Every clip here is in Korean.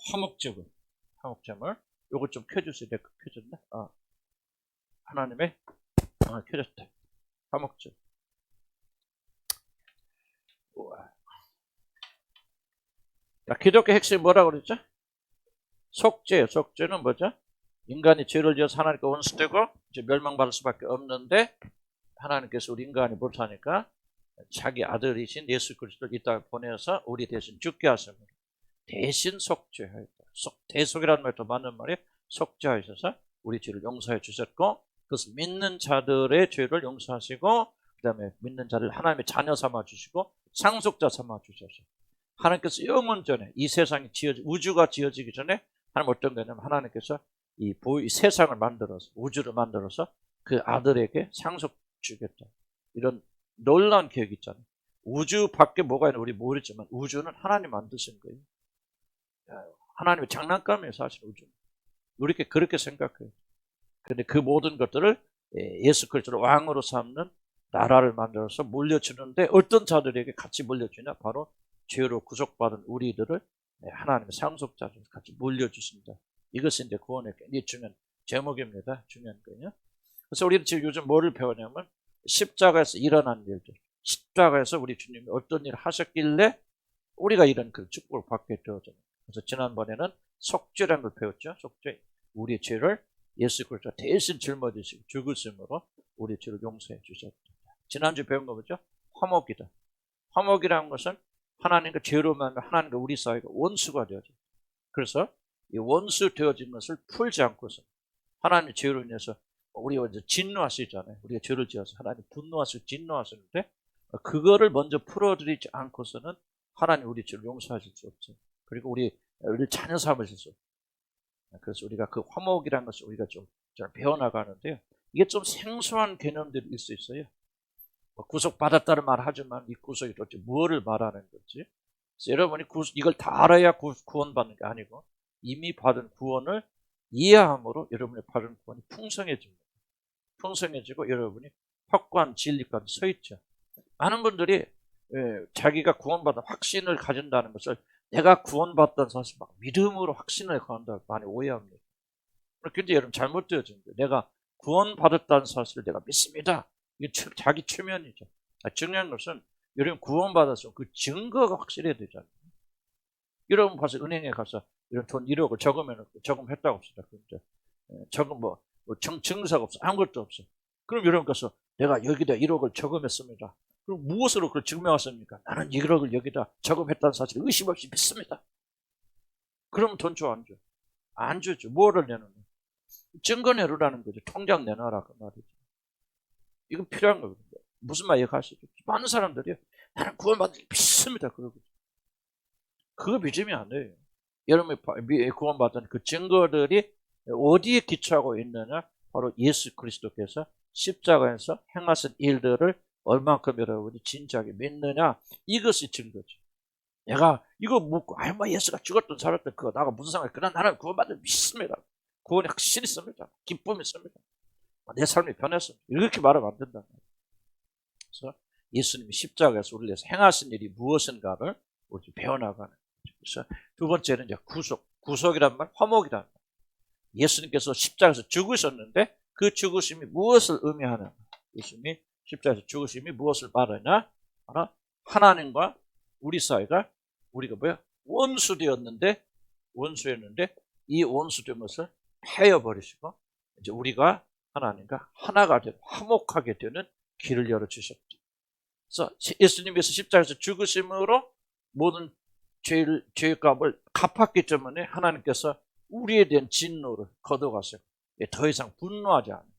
화목제물 요거 좀 켜주세요. 내가 켜졌나? 하나님의 켜졌다. 화목제물. 자, 기독교 핵심이 뭐라고 그랬죠? 속죄예요. 속죄는 뭐죠? 인간이 죄를 지어서 하나님께 원수되고 이제 멸망받을 수밖에 없는데 하나님께서 우리 인간이 못하니까 자기 아들이신 예수 그리스도를 이 땅에 보내서 우리 대신 죽게 하십니다. 대신 속죄하였다. 대속이라는 말도 맞는 말이에요. 속죄하셔서 우리 죄를 용서해 주셨고 그것을 믿는 자들의 죄를 용서하시고 그 다음에 믿는 자를 하나님의 자녀 삼아 주시고 상속자 삼아 주셔서 하나님께서 영원 전에 이 세상이 우주가 지어지기 전에 하나님 어떤 거냐면 하나님께서 이 세상을 만들어서 우주를 만들어서 그 아들에게 상속 주겠다. 이런 놀라운 계획이 있잖아요. 우주 밖에 뭐가 있는지 우리 모르지만 우주는 하나님 만드신 거예요. 하나님의 장난감이에요. 사실 우주는. 우리가 그렇게 생각해요. 그런데 그 모든 것들을 예수 그리스도를 왕으로 삼는 나라를 만들어서 물려주는데 어떤 자들에게 같이 물려주냐? 바로 죄로 구속받은 우리들을 하나님의 상속자로 같이 물려주십니다. 이것이 이제 구원의 중요한 제목입니다. 중요한 거예요. 그래서 우리는 지금 요즘 뭐를 배우냐면 십자가에서 일어난 일들, 십자가에서 우리 주님이 어떤 일을 하셨길래 우리가 이런 그 축복을 받게 되어져요. 그래서 지난번에는 속죄라는 걸 배웠죠. 속죄, 우리의 죄를 예수 그리스도가 대신 짊어지시고 죽으심으로 우리의 죄를 용서해 주셨다. 지난주 배운 거 뭐죠? 화목이다. 화목이라는 것은 하나님과 죄로만 하나님과 우리 사이가 원수가 되어져. 그래서 이 원수 되어진 것을 풀지 않고서 하나님의 죄로 인해서 우리가 이제 진노하시잖아요. 우리가 죄를 지어서 하나님 분노하시고 진노하시는데 그거를 먼저 풀어드리지 않고서는 하나님 우리 죄를 용서하실 수 없죠. 그리고 우리를 자녀 삼으실 수 없죠. 그래서 우리가 그 화목이라는 것을 우리가 좀 배워나가는데요. 이게 좀 생소한 개념들이 있을 수 있어요. 구속받았다는 말을 하지만 이 구속이 도대체 무엇을 말하는 건지. 그래서 여러분이 이걸 다 알아야 구원받는 게 아니고 이미 받은 구원을 이해함으로 여러분이 받은 구원이 풍성해집니다. 풍성해지고 여러분이 확고한 진리까지 서 있죠. 많은 분들이 자기가 구원받은 확신을 가진다는 것을 내가 구원받던 사실 막 믿음으로 확신을 가진다고 많이 오해합니다. 근데 여러분 잘못되어집니다. 내가 구원받았다는 사실을 내가 믿습니다. 이게 자기 최면이죠. 중요한 것은 여러분 구원받아서 그 증거가 확실해야 되잖아요. 여러분 가서 은행에 가서 이런 돈 1억을 저금했다고 합시다. 저금 증서가 없어. 아무것도 없어. 그럼 여러분 가서 내가 여기다 1억을 저금했습니다. 그럼 무엇으로 그걸 증명하십니까? 나는 1억을 여기다 저금했다는 사실 의심 없이 믿습니다. 그러면 돈 줘, 안 줘? 안 주죠. 뭐를 내놓는? 증거 내놓으라는 거죠. 통장 내놔라 그 말이죠. 이건 필요한 거거든요. 무슨 말 이해하시죠? 많은 사람들이 나는 구원받는 게 믿습니다. 그러고 그거 믿으면 안 돼요. 여러분이 구원받은 그 증거들이 어디에 기초하고 있느냐? 바로 예수 그리스도께서 십자가에서 행하신 일들을 얼만큼 여러분이 진지하게 믿느냐? 이것이 증거죠. 내가 이거 묻고 예수가 죽었던 살았던 그거 나가 무슨 상관이야? 그러나 나는 구원받은 믿습니다. 구원이 확실히 있습니다. 기쁨이 있습니다. 내 삶이 변했습니다. 이렇게 말하면 안 된다. 그래서 예수님이 십자가에서 우리를 위해서 행하신 일이 무엇인가를 우리 배워나가는 거죠. 그래서 두 번째는 이제 구속이란 말, 화목이란 말. 예수님께서 십자가에서 죽으셨는데 그 죽으심이 무엇을 의미하느냐? 예수님이 십자가에서 죽으심이 무엇을 말하냐? 하나님과 우리 사이가 우리가 원수였는데 이 원수된 것을 패여버리시고 이제 우리가 하나님과 하나가 되고 화목하게 되는 길을 열어주셨죠. 그래서 예수님께서 십자가에서 죽으심으로 모든 죄값을 갚았기 때문에 하나님께서 우리에 대한 진노를 거둬가세요. 더 이상 분노하지 않고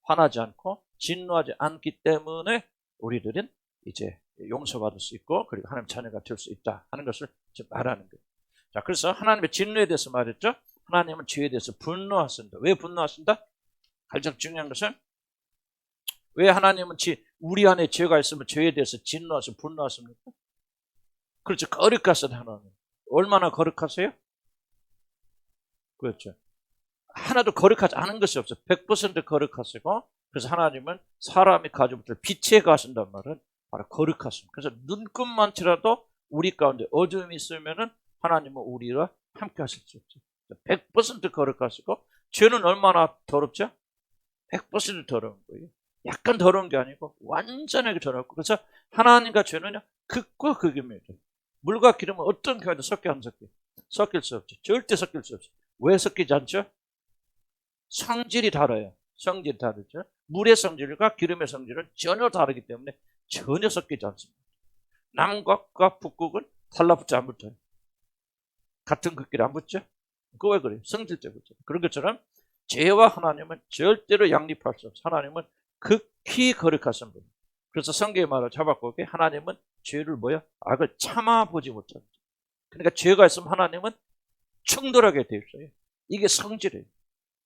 화나지 않고 진노하지 않기 때문에 우리들은 이제 용서받을 수 있고 그리고 하나님 자녀가 될 수 있다 하는 것을 지금 말하는 거예요. 자, 그래서 하나님의 진노에 대해서 말했죠. 하나님은 죄에 대해서 분노하신다. 왜 분노하신다? 가장 중요한 것은 왜 하나님은 우리 안에 죄가 있으면 죄에 대해서 진노하시고 분노하십니까? 그렇죠. 거룩하신 하나님. 얼마나 거룩하세요? 그렇죠. 하나도 거룩하지 않은 것이 없어요. 100% 거룩하시고 그래서 하나님은 사람이 가지고 있는 빛에 가신단 말은 바로 거룩하십니다. 그래서 눈금만치라도 우리 가운데 어둠이 있으면은 하나님은 우리가 함께 하실 수 없죠. 100% 거룩하시고 죄는 얼마나 더럽죠? 100% 더러운 거예요. 약간 더러운 게 아니고 완전하게 더럽고, 그래서 하나님과 죄는요 극과 극입니다. 물과 기름은 어떤 경우에도 섞여 안 섞여? 섞일 수 없죠. 절대 섞일 수 없죠. 왜 섞이지 않죠? 성질이 달라요. 성질이 다르죠. 물의 성질과 기름의 성질은 전혀 다르기 때문에 전혀 섞이지 않습니다. 남극과 북극은 달라붙지 안 붙어요. 같은 극끼리 안 붙죠? 그거 왜 그래요? 성질적으로. 그런 것처럼 죄와 하나님은 절대로 양립할 수 없어요. 하나님은 극히 거룩하신 분. 그래서 성경의 말을 잡아보게 하나님은 죄를 뭐야? 악을 참아보지 못합니다. 그러니까 죄가 있으면 하나님은 충돌하게 되어 있어요. 이게 성질이에요.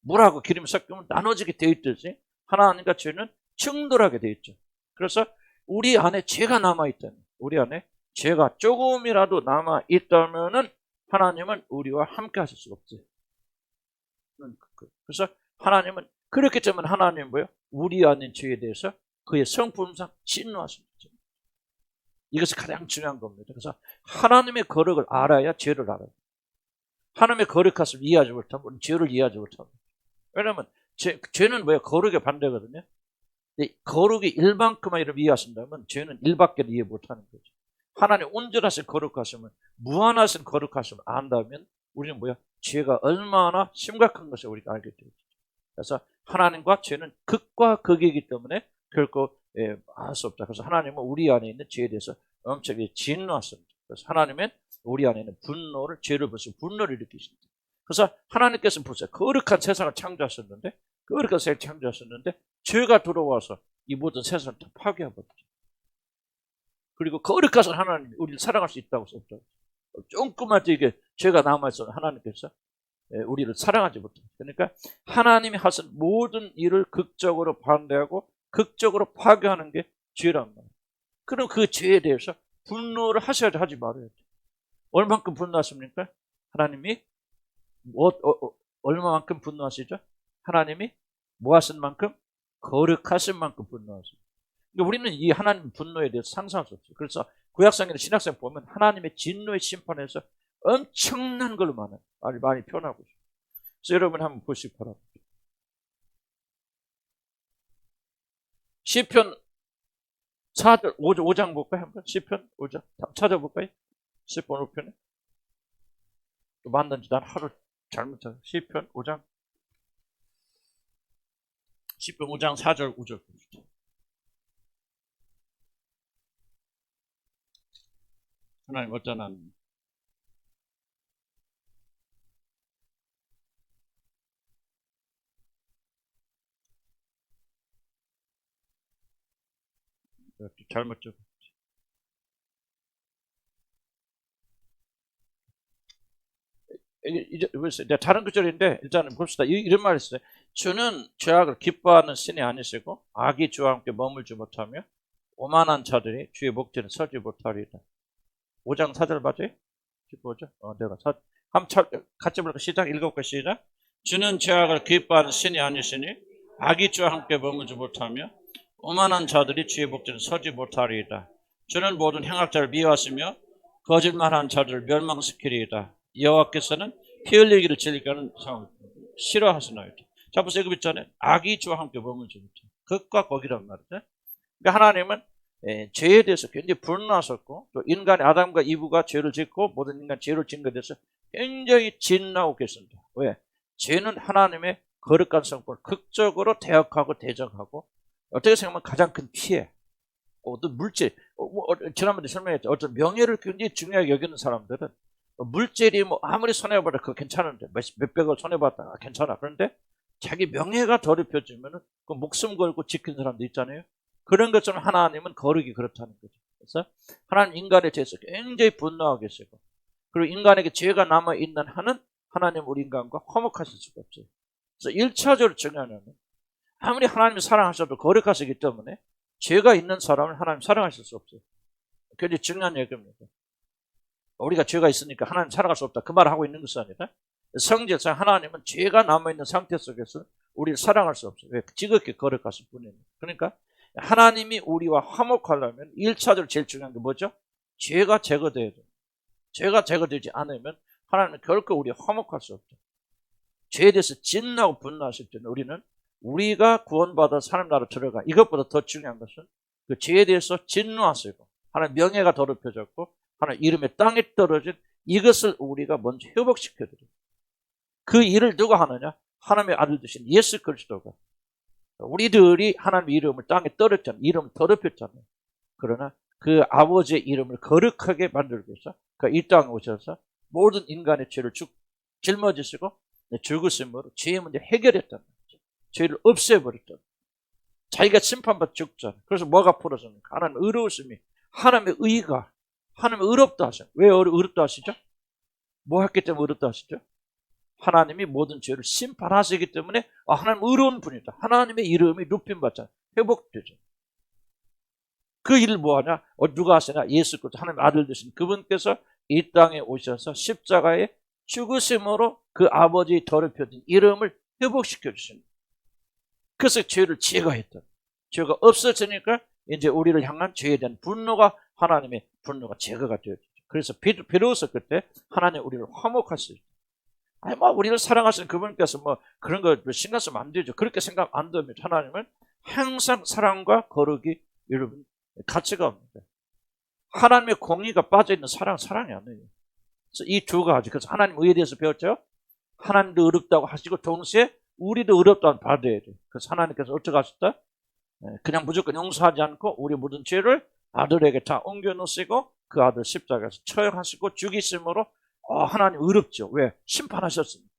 물하고 기름이 섞이면 나눠지게 되어 있듯이 하나님과 죄는 충돌하게 되어 있죠. 그래서 우리 안에 죄가 남아있다면, 우리 안에 죄가 조금이라도 남아있다면은 하나님은 우리와 함께 하실 수가 없어요. 그래서 하나님은 그렇기 때문에 하나님은 뭐예요? 우리 안에 죄에 대해서 그의 성품상 진노하십니다. 이것이 가장 중요한 겁니다. 그래서 하나님의 거룩을 알아야 죄를 알아요. 하나님의 거룩하심을 이해하지 못하면 우리는 죄를 이해하지 못합니다. 왜냐하면 죄는 뭐예요? 거룩의 반대거든요. 거룩이 1만큼만 이해하신다면 죄는 1밖에 이해 못하는 거죠. 하나님 온전하신 거룩하심을, 무한하신 거룩하심을 안다면 우리는 뭐야? 죄가 얼마나 심각한 것을 우리가 알게 되죠. 그래서 하나님과 죄는 극과 극이기 때문에 결코 알 수 없다. 그래서 하나님은 우리 안에 있는 죄에 대해서 엄청나게 진노하십니다. 그래서 하나님은 우리 안에 있는 분노를, 죄를 보시고 분노를 일으키십니다. 그래서 하나님께서 보세요. 거룩한 세상을 창조하셨는데, 거룩한 세상을 창조하셨는데 죄가 들어와서 이 모든 세상을 다 파괴해버렸죠. 그리고 거룩하신 하나님이 우리를 사랑할 수 있다고 썼죠. 조금만 더 이게 죄가 남아있어 하나님께서 우리를 사랑하지 못해요. 그러니까 하나님이 하신 모든 일을 극적으로 반대하고 극적으로 파괴하는 게 죄란 말이에요. 그럼 그 죄에 대해서 분노를 하셔야지, 하지 말아야죠. 얼마만큼 분노하십니까? 하나님이 얼마만큼 분노하시죠? 하나님이 뭐 하신 만큼? 거룩하신 만큼 분노하십니다. 그러니까 우리는 이 하나님 분노에 대해서 상상할 수 없어요. 그래서 구약성이나 신약성 보면 하나님의 진노의 심판에서 엄청난 걸로 많이 표현하고 있어요. 그래서 여러분 한번 보시기 바랍니다. 시편 4절 5장 볼까요? 한번 시편 5장 찾아볼까요? 시편 5편에 또 만든지 난 하루 잘못해서 시편 5장 4절 5절 봅시다. 하나님 어떤 하나님? 잘못 적었지. 이제 다른 구절인데 일단은 봅시다. 이런 말이 있어요. 주는 죄악을 기뻐하는 신이 아니시고 악이 주와 함께 머물지 못하며 오만한 자들이 주의 목전에 서지 못하리이다. 5장 4절 맞아요? 15절? 내가 한번 같이 볼까? 시작 읽어볼까? 시작. 주는 죄악을 기뻐하는 신이 아니시니 악이 주와 함께 머물지 못하며 오만한 자들이 주의 목전에 서지 못하리이다. 주는 모든 행악자를 미워하시며 거짓말하는 자들을 멸망시키리이다. 여호와께서는 피 흘리기를 즐기는 상을 싫어하시나이다. 자, 보세요. 그 있잖아요. 악이 주와 함께 머물지 못해. 극과 극이란 말이죠. 그러니까 하나님은 죄에 대해서 굉장히 분노하셨고, 또 인간의 아담과 이브가 죄를 짓고 모든 인간 죄를 짓는 것에 대해서 굉장히 진노하고 계십니다. 왜? 죄는 하나님의 거룩한 성품을 극적으로 대역하고 대적하고, 어떻게 생각하면 가장 큰 피해, 어떤 물질, 지난번에 설명했죠. 어떤 명예를 굉장히 중요하게 여기는 사람들은 물질이 아무리 손해봐도 그거 괜찮은데, 몇백을 손해봤다 괜찮아. 그런데 자기 명예가 더럽혀지면은 그 목숨 걸고 지킨 사람도 있잖아요. 그런 것처럼 하나님은 거룩이 그렇다는 거죠. 그래서 하나님 인간에 대해서 굉장히 분노하고 계시고, 그리고 인간에게 죄가 남아있는 한은 하나님 우리 인간과 화목하실 수가 없어요. 그래서 1차적으로 중요한 것은 아무리 하나님이 사랑하셔도 거룩하시기 때문에 죄가 있는 사람을 하나님 사랑하실 수 없어요. 굉장히 중요한 얘기입니다. 우리가 죄가 있으니까 하나님 사랑할 수 없다, 그 말을 하고 있는 것이 아니라 성질상 하나님은 죄가 남아있는 상태 속에서 우리를 사랑할 수 없어요. 왜? 지극히 거룩하신 분입니다. 그러니까 하나님이 우리와 화목하려면 1차적으로 제일 중요한 게 뭐죠? 죄가 제거돼야 돼요. 죄가 제거되지 않으면 하나님은 결코 우리 화목할 수 없죠. 죄에 대해서 진노하고 분노하실 때는 우리는 우리가 구원받아 하나님 나라로 들어가, 이것보다 더 중요한 것은 그 죄에 대해서 진노하시고 하나님 명예가 더럽혀졌고 하나님 이름의 땅에 떨어진 이것을 우리가 먼저 회복시켜드려요. 그 일을 누가 하느냐? 하나님의 아들 되신 예수 그리스도가. 우리들이 하나님의 이름을 땅에 떨었잖아요. 이름을 더럽혔잖아요. 그러나 그 아버지의 이름을 거룩하게 만들기 위해서 이 땅에 오셔서 모든 인간의 죄를 짊어지시고 죽으심으로 죄의 문제 해결했다는 거죠. 죄를 없애버렸다. 자기가 심판받아 죽잖아요. 그래서 뭐가 풀어집니까? 하나님의 의로우심이, 하나님의 의가, 하나님의 의롭다 하셔. 왜 의롭다 하시죠? 뭐 했기 때문에 의롭다 하시죠? 하나님이 모든 죄를 심판하시기 때문에 하나님 의로운 분이다. 하나님의 이름이 높임받잖아요. 회복되죠. 그 일을 뭐하냐? 누가 하시냐? 예수 그리스도 하나님의 아들 되신 그분께서 이 땅에 오셔서 십자가에 죽으심으로 그 아버지의 더럽혀진 이름을 회복시켜 주십니다. 그래서 죄를 제거했다. 죄가 없어지니까 이제 우리를 향한 죄에 대한 분노가, 하나님의 분노가 제거가 되어지죠. 그래서 비로소 그때 하나님 우리를 화목할 수 있다. 아니 우리를 사랑하시는 그분께서 그런 거 신경 쓰면 안 되죠. 그렇게 생각 안 됩니다. 하나님은 항상 사랑과 거룩이 여러분 가치가 없는데, 하나님의 공의가 빠져있는 사랑이 아니에요. 그래서 이 두 가지, 그래서 하나님 의에 대해서 배웠죠. 하나님도 의롭다고 하시고 동시에 우리도 의롭다고 받아야 돼요. 그래서 하나님께서 어떻게 하셨다? 그냥 무조건 용서하지 않고 우리 모든 죄를 아들에게 다 옮겨놓으시고 그 아들 십자가에서 처형하시고 죽이심으로 하나님 의롭죠. 왜? 심판하셨습니다.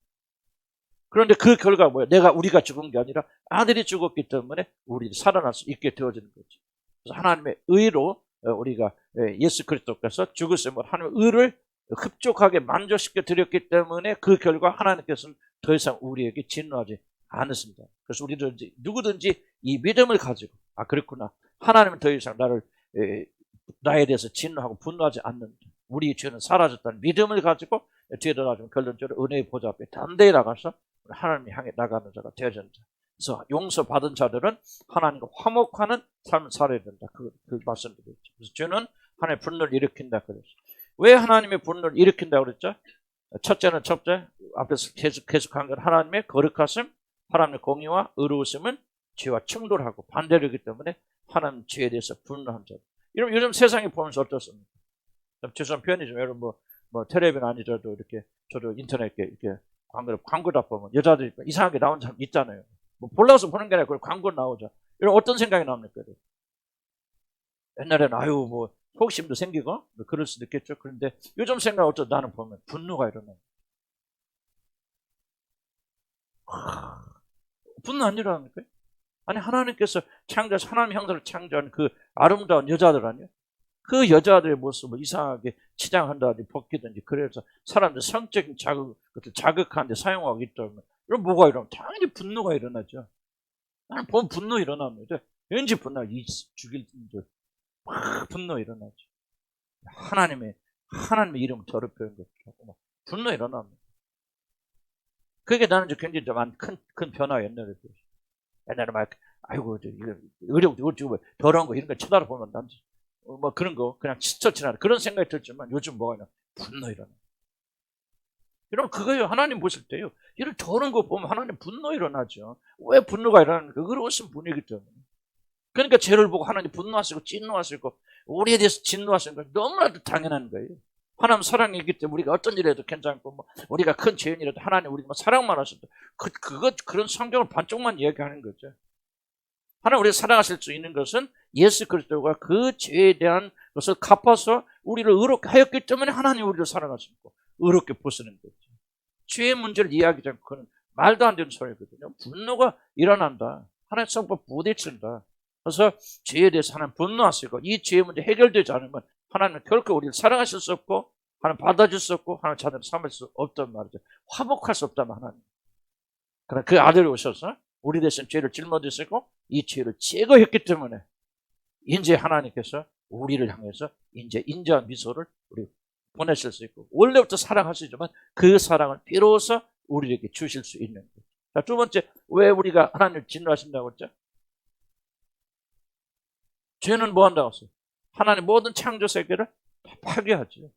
그런데 그 결과가 뭐예요? 우리가 죽은 게 아니라 아들이 죽었기 때문에 우리 살아날 수 있게 되어지는 거죠. 그래서 하나님의 의로 우리가 예수 그리스도께서 죽으심으로 하나님의 의를 흡족하게 만족시켜 드렸기 때문에 그 결과 하나님께서는 더 이상 우리에게 진노하지 않으십니다. 그래서 우리든지 누구든지 이 믿음을 가지고 그렇구나, 하나님은 더 이상 나에 대해서 진노하고 분노하지 않는다, 우리 죄는 사라졌다는 믿음을 가지고 뒤에도 나중에 결론적으로 은혜의 보좌 앞에 담대히 나가서 하나님을 향해 나가는 자가 되어야 된다. 그래서 용서받은 자들은 하나님과 화목하는 삶을 살아야 된다. 그 말씀드렸죠. 그래서 죄는 하나님의 분노를 일으킨다 그랬죠. 왜 하나님의 분노를 일으킨다고 그랬죠? 첫째 앞에서 계속한 건 하나님의 거룩하심, 하나님의 공의와 의로우심은 죄와 충돌하고 반대이기 때문에 하나님 죄에 대해서 분노한 자. 여러분 요즘 세상에 보면서 어떻습니까? 죄송한 표현이죠. 여러분 텔레비전 아니더라도 이렇게 저도 인터넷 이렇게 광고다 보면 여자들이 이상하게 나오는 사람 있잖아요. 몰라서 보는 게 아니라 그걸 광고 나오죠. 이런 어떤 생각이 납니까? 옛날에는 호기심도 생기고 그럴 수도 있겠죠. 그런데 요즘 생각 어쩌 나는 보면 분노가 일어나요. 분노 안 일어납니까? 아니 하나님께서 창조하신 하나님 형상을 창조한 그 아름다운 여자들 아니에요? 그 여자들의 모습을 이상하게 치장한다든지 벗기든지 그래서 사람들 성적인 자극하는 데 사용하고 있다면 그럼 뭐가 일어나면 당연히 분노가 일어나죠. 나는 보면 분노 일어납니다. 왠지 분노, 죽일 분들 막 분노 일어나죠. 하나님의 이름을 더럽히는 것도 분노 일어납니다. 그게 나는 굉장히 큰 변화. 옛날에 막 의료 더러운 거 이런 거 쳐다보면 난 그런 거 그냥 스쳐지나 그런 생각이 들지만 요즘 뭐가 있나 분노 일어나. 여러분 그거요. 하나님 보실 때요. 이런 더러운 거 보면 하나님 분노 일어나죠. 왜 분노가 일어나는가? 의로우신 분이기 때문에. 그러니까 죄를 보고 하나님 분노하시고 진노하시고 우리에 대해서 진노하시는 건 너무나도 당연한 거예요. 하나님 사랑이기 때문에 우리가 어떤 일에도 괜찮고 우리가 큰 죄인이라도 하나님 우리 사랑만 하신다. 그런 성경을 반쪽만 이야기하는 거죠. 하나님 우리가 사랑하실 수 있는 것은 예수 그리스도가 그 죄에 대한 것을 갚아서 우리를 의롭게 하였기 때문에 하나님 우리를 사랑하시고 의롭게 보시는 거죠. 죄의 문제를 이야기하지 않고 그건 말도 안 되는 소리거든요. 분노가 일어난다. 하나님 성법 부딪힌다. 그래서 죄에 대해서 하나님 분노하시고 이 죄의 문제 해결되지 않으면 하나님은 결코 우리를 사랑하실 수 없고 하나님 받아줄 수 없고 하나님 자녀를 삼을 수 없단 말이죠. 화목할 수 없다면 하나님. 그러나 그 아들이 오셔서 우리 대신 죄를 짊어지시고 이 죄를 제거했기 때문에 이제 하나님께서 우리를 향해서 이제 인자한 미소를 우리 보내실 수 있고 원래부터 사랑하시지만 그 사랑을 비로소 우리에게 주실 수 있는 거죠. 자, 두 번째, 왜 우리가 하나님을 진노하신다고 했죠? 죄는 뭐 한다고 했어요? 하나님 모든 창조 세계를 다 파괴하죠.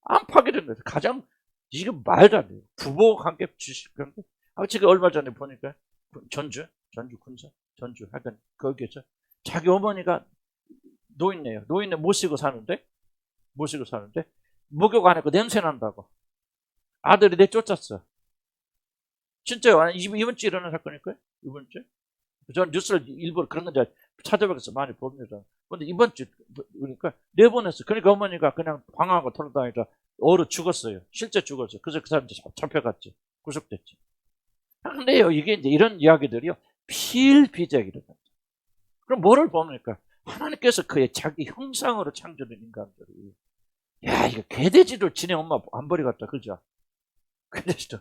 안 파괴된 거죠. 가장 이게 말도 안 돼요. 부부 관계, 주식 관계. 제가 얼마 전에 보니까 전주 군사, 전주 하여간 거기에서 자기 어머니가 노인네요. 노인네 모시고 사는데 목욕 안 했고 냄새 난다고 아들이 내쫓았어. 진짜요. 이번 주에 일어난 사건일까요? 이번 주에? 저는 뉴스를 일부러 그런 건 찾아보겠어 많이 봅니다. 근데 이번 주 그러니까 내보냈어. 그러니까 어머니가 그냥 방황하고 돌아다니다 얼어 죽었어요. 실제 죽었어요. 그래서 그 사람 잡혀갔지. 구속됐지. 근데요, 이게 이제 이런 이야기들이요, 필비재기를. 그럼 뭐를 봅니까? 하나님께서 그의 자기 형상으로 창조된 인간들이, 야, 이거 개돼지를 지네 엄마 안 버리겠다, 그죠? 개돼지도.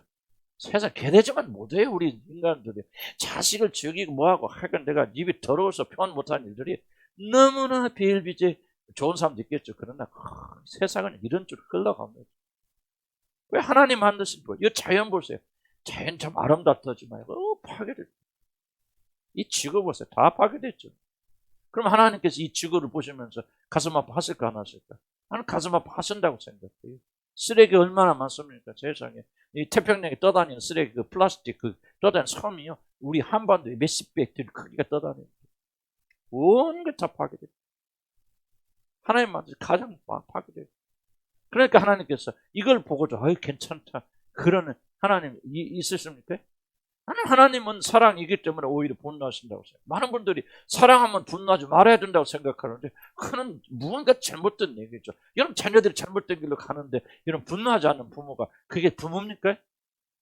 세상 개돼지만 못해요, 우리 인간들이. 자식을 죽이고 뭐하고, 하여간 내가 입이 더러워서 표현 못하는 일들이 너무나 비일비재 좋은 사람도 있겠죠. 그러나, 세상은 이런 줄 흘러갑니다. 왜 하나님 만드신 거? 이 자연 보세요. 자연 참 아름답다지만 파괴됐죠. 이 지구 보세요. 다 파괴됐죠. 그럼 하나님께서 이 지구를 보시면서 가슴 아파하실까 안 하실까? 나는 가슴 아파하신다고 생각해요. 쓰레기 얼마나 많습니까? 세상에. 이 태평양에 떠다니는 쓰레기, 그 플라스틱, 그 떠다니는 섬이요. 우리 한반도에 몇십 배 크기가 떠다니는 온 게 다 파괴됐죠. 하나님 만드신 가장 파괴됐죠. 그러니까 하나님께서 이걸 보고도 괜찮다. 그러는 하나님 있으십니까? 하나님은 사랑이기 때문에 오히려 분노하신다고 생각해요. 많은 분들이 사랑하면 분노하지 말아야 된다고 생각하는데 그는 무언가 잘못된 얘기죠. 여러분 자녀들이 잘못된 길로 가는데 여러분 분노하지 않는 부모가 그게 부모입니까?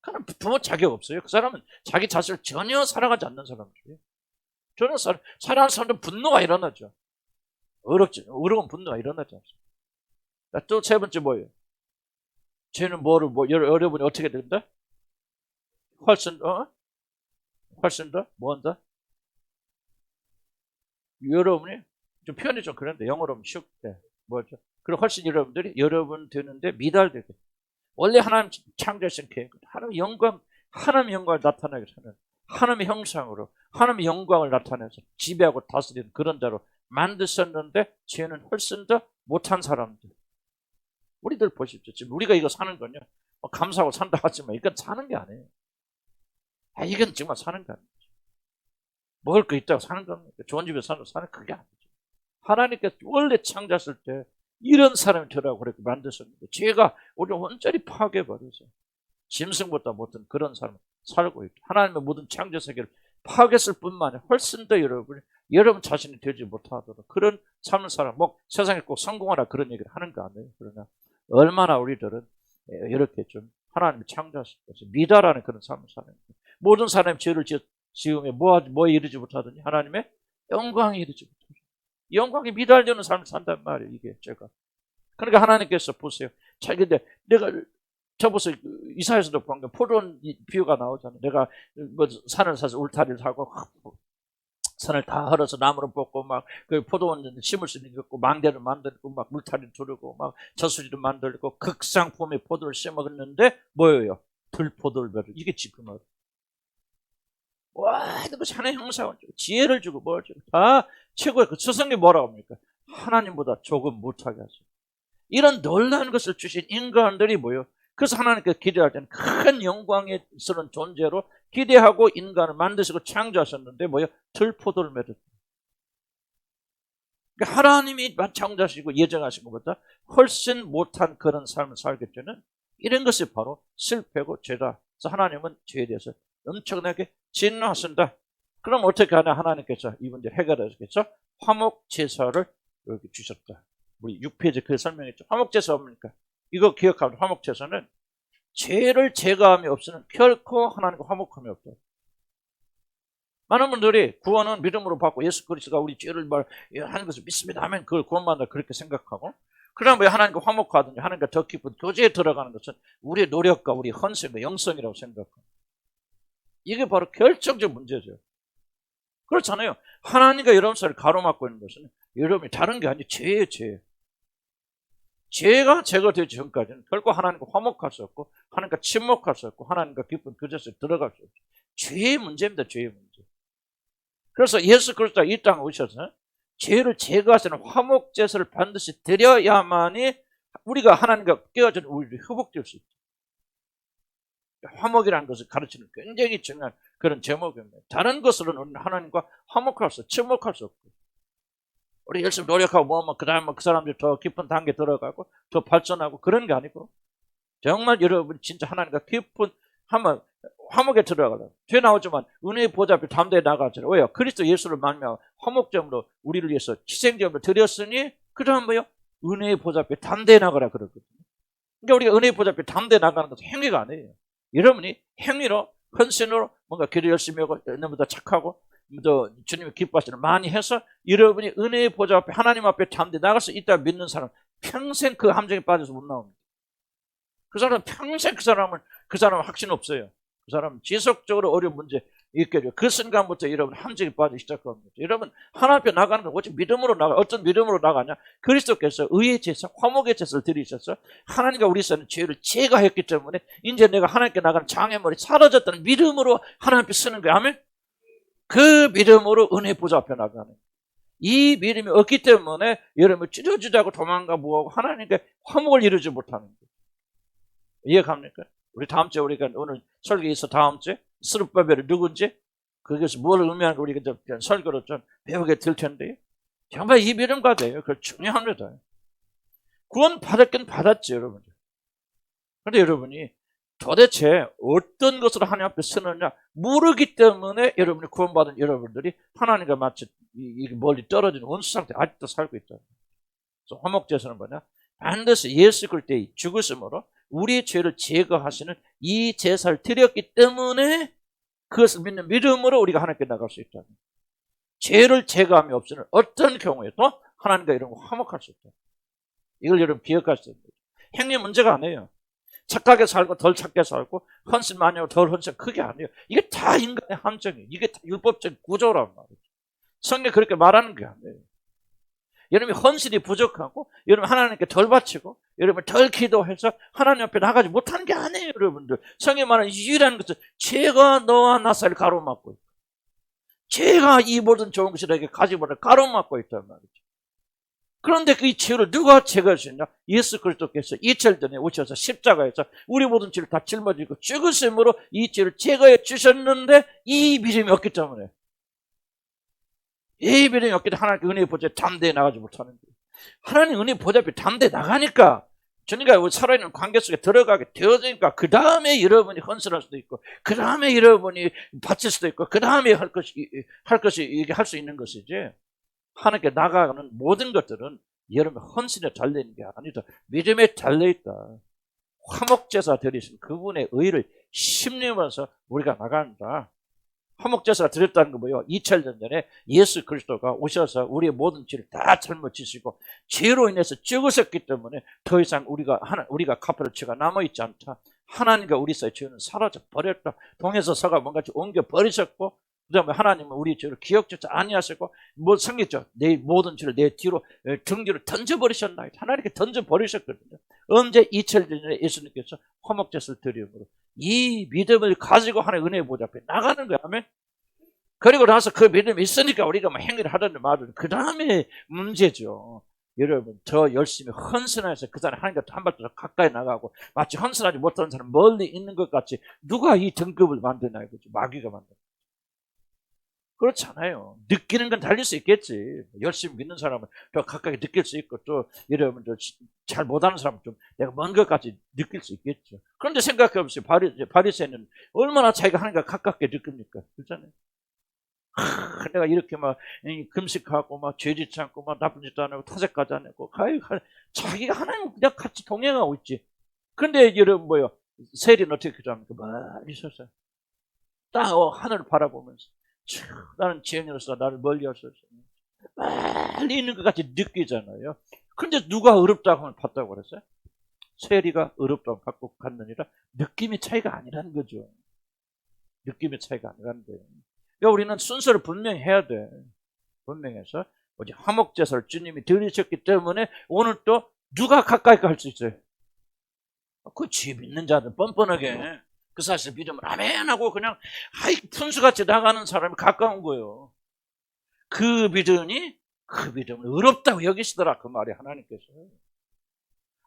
그는 부모 자격 없어요. 그 사람은 자기 자신을 전혀 사랑하지 않는 사람이에요. 전혀 사랑하는 사람은 분노가 일어나죠. 어려운 분노가 일어나지 않습니다. 또 세 번째 뭐예요? 쟤는 여러분이 어떻게 된다? 훨씬 더? 뭐 한다? 여러분이, 좀 표현이 좀 그런데, 영어로 하면 쉽게, 뭐죠? 그리고 훨씬 여러분 되는데 미달되게. 원래 하나님 창조하신 계획, 하나님의 영광을 나타내게 하는, 하나님의 형상으로, 하나님의 영광을 나타내서 지배하고 다스리는 그런 자로 만드셨는데, 쟤는 훨씬 더 못한 사람들. 우리들 보십시오. 지금 우리가 이거 사는 건요, 감사하고 산다 하지만 이건 사는 게 아니에요. 이건 정말 사는 거 아니에요. 먹을 거 있다고 사는 겁니까? 좋은 집에 사는 그게 아니죠. 하나님께서 원래 창조했을 때 이런 사람이 되라고 그렇게 만드셨는데 죄가 우리를 온전히 파괴버려서 짐승보다 못한 그런 사람을 살고 있죠. 하나님의 모든 창조 세계를 파괴했을 뿐만 아니라 훨씬 더 여러분 자신이 되지 못하도록 그런 삶을 살아. 세상에 꼭 성공하라 그런 얘기를 하는 거 아니에요. 그러나 얼마나 우리들은 이렇게 좀 하나님이 창조하신 것을 미달하는 그런 삶을 사는 거예요. 모든 사람이 죄를 지으며 뭐에 이르지 못하더니 하나님의 영광에 이르지 못하죠. 영광이 미달되는 삶을 산단 말이에요. 이게 제가. 그러니까 하나님께서 보세요. 근데 내가 저보세요. 이사에서도 방금 포도원 비유가 나오잖아요. 내가 산을 사서 울타리를 사고 산을 다 헐어서 나무를 뽑고 막 그 포도원 심을 수 있는 거 있고 망대를 만들고 막 물타리를 두르고 막 저수지를 만들고 극상품의 포도를 심었는데 뭐예요? 들포도를 이게 지금 와, 이것이 하나님의 형상을 주고 지혜를 주고 뭘 주고 다 최고의 그 스승이 뭐라고 합니까? 하나님보다 조금 못하게 하시고 이런 놀라운 것을 주신 인간들이 뭐예요? 그래서 하나님께서 기대할 때는 큰 영광스러운 존재로 기대하고 인간을 만드시고 창조하셨는데 뭐예요? 들포도를 맺었다. 그러니까 하나님이 창조하시고 예정하신 것보다 훨씬 못한 그런 삶을 살게 되는 이런 것이 바로 실패고 죄다. 그래서 하나님은 죄에 대해서 엄청나게 진노하신다. 그럼 어떻게 하냐? 하나님께서 이 문제 해결하시겠죠? 화목 제사를 이렇게 주셨다. 우리 6페이지 그 설명했죠. 화목 제사 뭡니까? 이거 기억하면 화목 제사는 죄를 제거함이 없으면 결코 하나님과 화목함이 없다. 많은 분들이 구원은 믿음으로 받고 예수 그리스도가 우리 죄를 하는 것을 믿습니다 하면 그걸 구원받는다 그렇게 생각하고 그럼 왜 하나님과 화목하든지 하나님과 더 깊은 교제에 들어가는 것은 우리의 노력과 우리 헌신과 영성이라고 생각합니다. 이게 바로 결정적 문제죠. 그렇잖아요. 하나님과 여러분 사이를 가로막고 있는 것은 여러분이 다른 게 아니에요. 죄예요, 죄. 죄가 제거되기 전까지는 결코 하나님과 화목할 수 없고 하나님과 침묵할 수 없고 하나님과 깊은 교제에 들어갈 수 없죠. 죄의 문제입니다. 죄의 문제. 그래서 예수 그리스도가 이 땅에 오셔서 죄를 제거하시는 화목 제사를 반드시 드려야만이 우리가 하나님과 깨어진 우리를 회복될 수 있죠. 화목이라는 것을 가르치는 굉장히 중요한 그런 제목입니다. 다른 것으로는 하나님과 화목할 수, 친목할 수 없고, 우리 열심히 노력하고 뭐면 그 다음에 그 사람들이 더 깊은 단계 들어가고 더 발전하고 그런 게 아니고, 정말 여러분 진짜 하나님과 깊은 한번 화목에 들어가려고. 죄 나오지만 은혜의 보좌 앞에 담대히 나가잖아요. 왜요? 그리스도 예수를 말미암아 화목점으로 우리를 위해서 희생점으로 드렸으니 그 다음 뭐요? 은혜의 보좌 앞에 담대히 나가라 그러거든요. 그러니까 우리가 은혜의 보좌 앞에 담대히 나가는 것은 행위가 아니에요. 여러분이 행위로, 헌신으로 뭔가 기도 열심히 하고 너무나 착하고 또 주님이 기뻐하시는 많이 해서 여러분이 은혜의 보좌 앞에 하나님 앞에 담대히 나갈 수 있다 믿는 사람 평생 그 함정에 빠져서 못 나옵니다. 그 사람은 평생 그 사람은 확신 없어요. 그 사람은 지속적으로 어려운 문제 있게 돼요. 그 순간부터 여러분 함정에 빠져 시작합니다. 여러분 하나님 앞에 나가는 건 오직 믿음으로 나가. 어떤 믿음으로 나가냐? 그리스도께서 의의 제사, 화목의 제사를 드리셔서 하나님과 우리 사는 죄를 제거했기 때문에 이제 내가 하나님께 나가는 장애물이 사라졌다는 믿음으로 하나님 앞에 서는 거예요. 아멘? 그 믿음으로 은혜 보좌 앞에 나가는 거예요. 이 믿음이 없기 때문에 여러분이 찢어지자고 도망가 뭐하고 하나님께 화목을 이루지 못하는 거예요. 이해갑니까? 우리 다음 주에 우리가 오늘 설교에 있어 다음 주에 스룹바벨이 누군지 그것이 뭘 의미하는가 우리가 설교로 좀 배우게 될 텐데요. 정말 이 믿음 가져요. 그거 중요합니다. 구원 받았긴 받았지 여러분. 그런데 여러분이 도대체 어떤 것으로 하나님 앞에 서느냐 모르기 때문에 여러분이 구원받은 여러분들이 하나님과 마치 멀리 떨어진 원수 상태 아직도 살고 있다. 그래서 화목제사는 뭐냐? 반드시 예수 그리스도의 죽으심으로 우리의 죄를 제거하시는 이 제사를 드렸기 때문에 그것을 믿는 믿음으로 우리가 하나님께 나갈 수 있다. 죄를 제거함이 없이는 어떤 경우에도 하나님과 여러분 화목할 수 있다. 이걸 여러분 기억하셔야 됩니다. 행위 문제가 아니에요. 착하게 살고 덜 착하게 살고 헌신 많이 하고 덜 헌신 그게 아니에요. 이게 다 인간의 함정이에요. 이게 다 율법적인 구조란 말이죠. 성경이 그렇게 말하는 게 아니에요. 여러분이 헌신이 부족하고 여러분 하나님께 덜 바치고 여러분 덜 기도해서 하나님 앞에 나가지 못하는 게 아니에요. 여러분들 성경이 말하는 유일한 것은 죄가 너와 나 사이를 가로막고 있고 죄가 이 모든 좋은 것을 내게 가지고를 가로막고 있단 말이죠. 그런데 그 죄를 누가 제거할 수 있냐? 예수 그리스도께서 2000년 전에 오셔서 십자가에서 우리 모든 죄를 다 짊어지고 죽으심으로 이 죄를 제거해 주셨는데 이 믿음이 없기 때문에 이 믿음이 없기 때문에 하나님께 은혜의 보좌에 담대히 나가지 못하는 거예요. 하나님 은혜의 보좌 앞에 담대히 나가니까 주님과 살아있는 관계 속에 들어가게 되어지니까 그 다음에 여러분이 헌신할 수도 있고 그 다음에 여러분이 바칠 수도 있고 그 다음에 할 수 있는 것이지 하나님께 나가는 모든 것들은 여러분 헌신에 달려있는 게 아니다. 믿음에 달려있다. 화목제사 드리신 그분의 의를 심리면서 우리가 나간다. 화목제사가 드렸다는 거 뭐예요? 2000년 전에 예수 그리스도가 오셔서 우리의 모든 죄를 다 짊어지시고 죄로 인해서 죽으셨기 때문에 더 이상 우리가 갚을 죄가 남아있지 않다. 하나님과 우리 사이의 죄는 사라져 버렸다. 동에서 서가 뭔가지 옮겨 버리셨고 그 다음에 하나님은 우리 죄를 기억조차 아니하시고 뭐 생겼죠. 내 모든 죄를 내 뒤로 등 뒤로 던져버리셨나이다. 하나님께 던져버리셨거든요. 언제 2000년 전에 예수님께서 화목제사를 드림으로 이 믿음을 가지고 하나님의 은혜의 보좌 앞에 나가는 거야. 아멘. 그리고 나서 그 믿음이 있으니까 우리가 뭐 행위를 하든 말든 그 다음에 문제죠. 여러분 더 열심히 헌신해서 그 사람 하나님과 한 발 더 가까이 나가고 마치 헌신하지 못하는 사람 멀리 있는 것 같이 누가 이 등급을 만드나 이거죠. 마귀가 만드나. 그렇잖아요. 느끼는 건 달릴 수 있겠지. 열심히 믿는 사람은 더 가까이 느낄 수 있고 또 여러분 잘 못하는 사람은 좀 내가 먼 것까지 느낄 수 있겠죠. 그런데 생각해보세요. 바리새인은 얼마나 자기가 하나님과 가깝게 느낍니까? 그렇잖아요. 내가 이렇게 막 금식하고 막 죄짓지 않고 막 나쁜 짓도 안 하고 타작까지 안 하고 자기가 하나님 그냥 같이 동행하고 있지. 그런데 여러분 뭐요? 세리는 어떻게 그럽니까? 많이 서서 딱 하늘을 바라보면서 나는 죄인으로서 나를 멀리 하소서 빨리 있는 것 같이 느끼잖아요. 그런데 누가 어렵다고 하면 봤다고 그랬어요? 세리가 어렵다고 갖고 갔느니라. 느낌의 차이가 아니라는 거죠. 느낌의 차이가 아니라는 거예요. 그러니까 우리는 순서를 분명히 해야 돼. 분명해서 어제 화목제사를 주님이 드리셨기 때문에 오늘 또 누가 가까이 갈 수 있어요? 그 죄 믿는 자들 뻔뻔하게 그 사실 믿음을 아멘 하고 그냥 푼수같이 나가는 사람이 가까운 거예요. 그 믿음을 어렵다고 여기시더라 그 말이 하나님께서.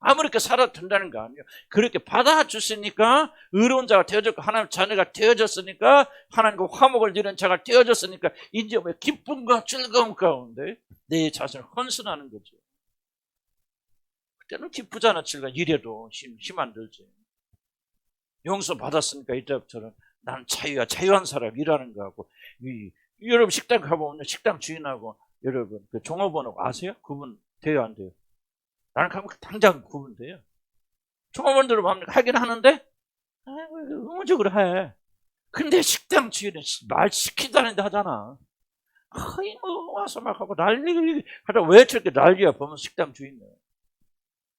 아무렇게 살아도 된다는 거 아니에요. 그렇게 받아주시니까 의로운 자가 되어졌고 하나님 자녀가 되어졌으니까 하나님과 화목을 이룬 자가 되어졌으니까 이제 왜 기쁨과 즐거움 가운데 내 자신을 헌신하는 거죠. 그때는 기쁘잖아. 즐거워. 이래도 힘 안 들지. 용서 받았으니까 이때부터는 나는 자유한 사람이라는 거하고 여러분 식당 가보면 식당 주인하고 여러분 그 종업원하고 아세요? 구분 돼요 안 돼요? 나는 가면 당장 구분돼요. 종업원들은 하긴 하는데 의무적으로 해. 근데 식당 주인은 말 시키다는데 하잖아. 뭐 와서 막 하고 난리 하다 왜 저렇게 난리야 보면 식당 주인은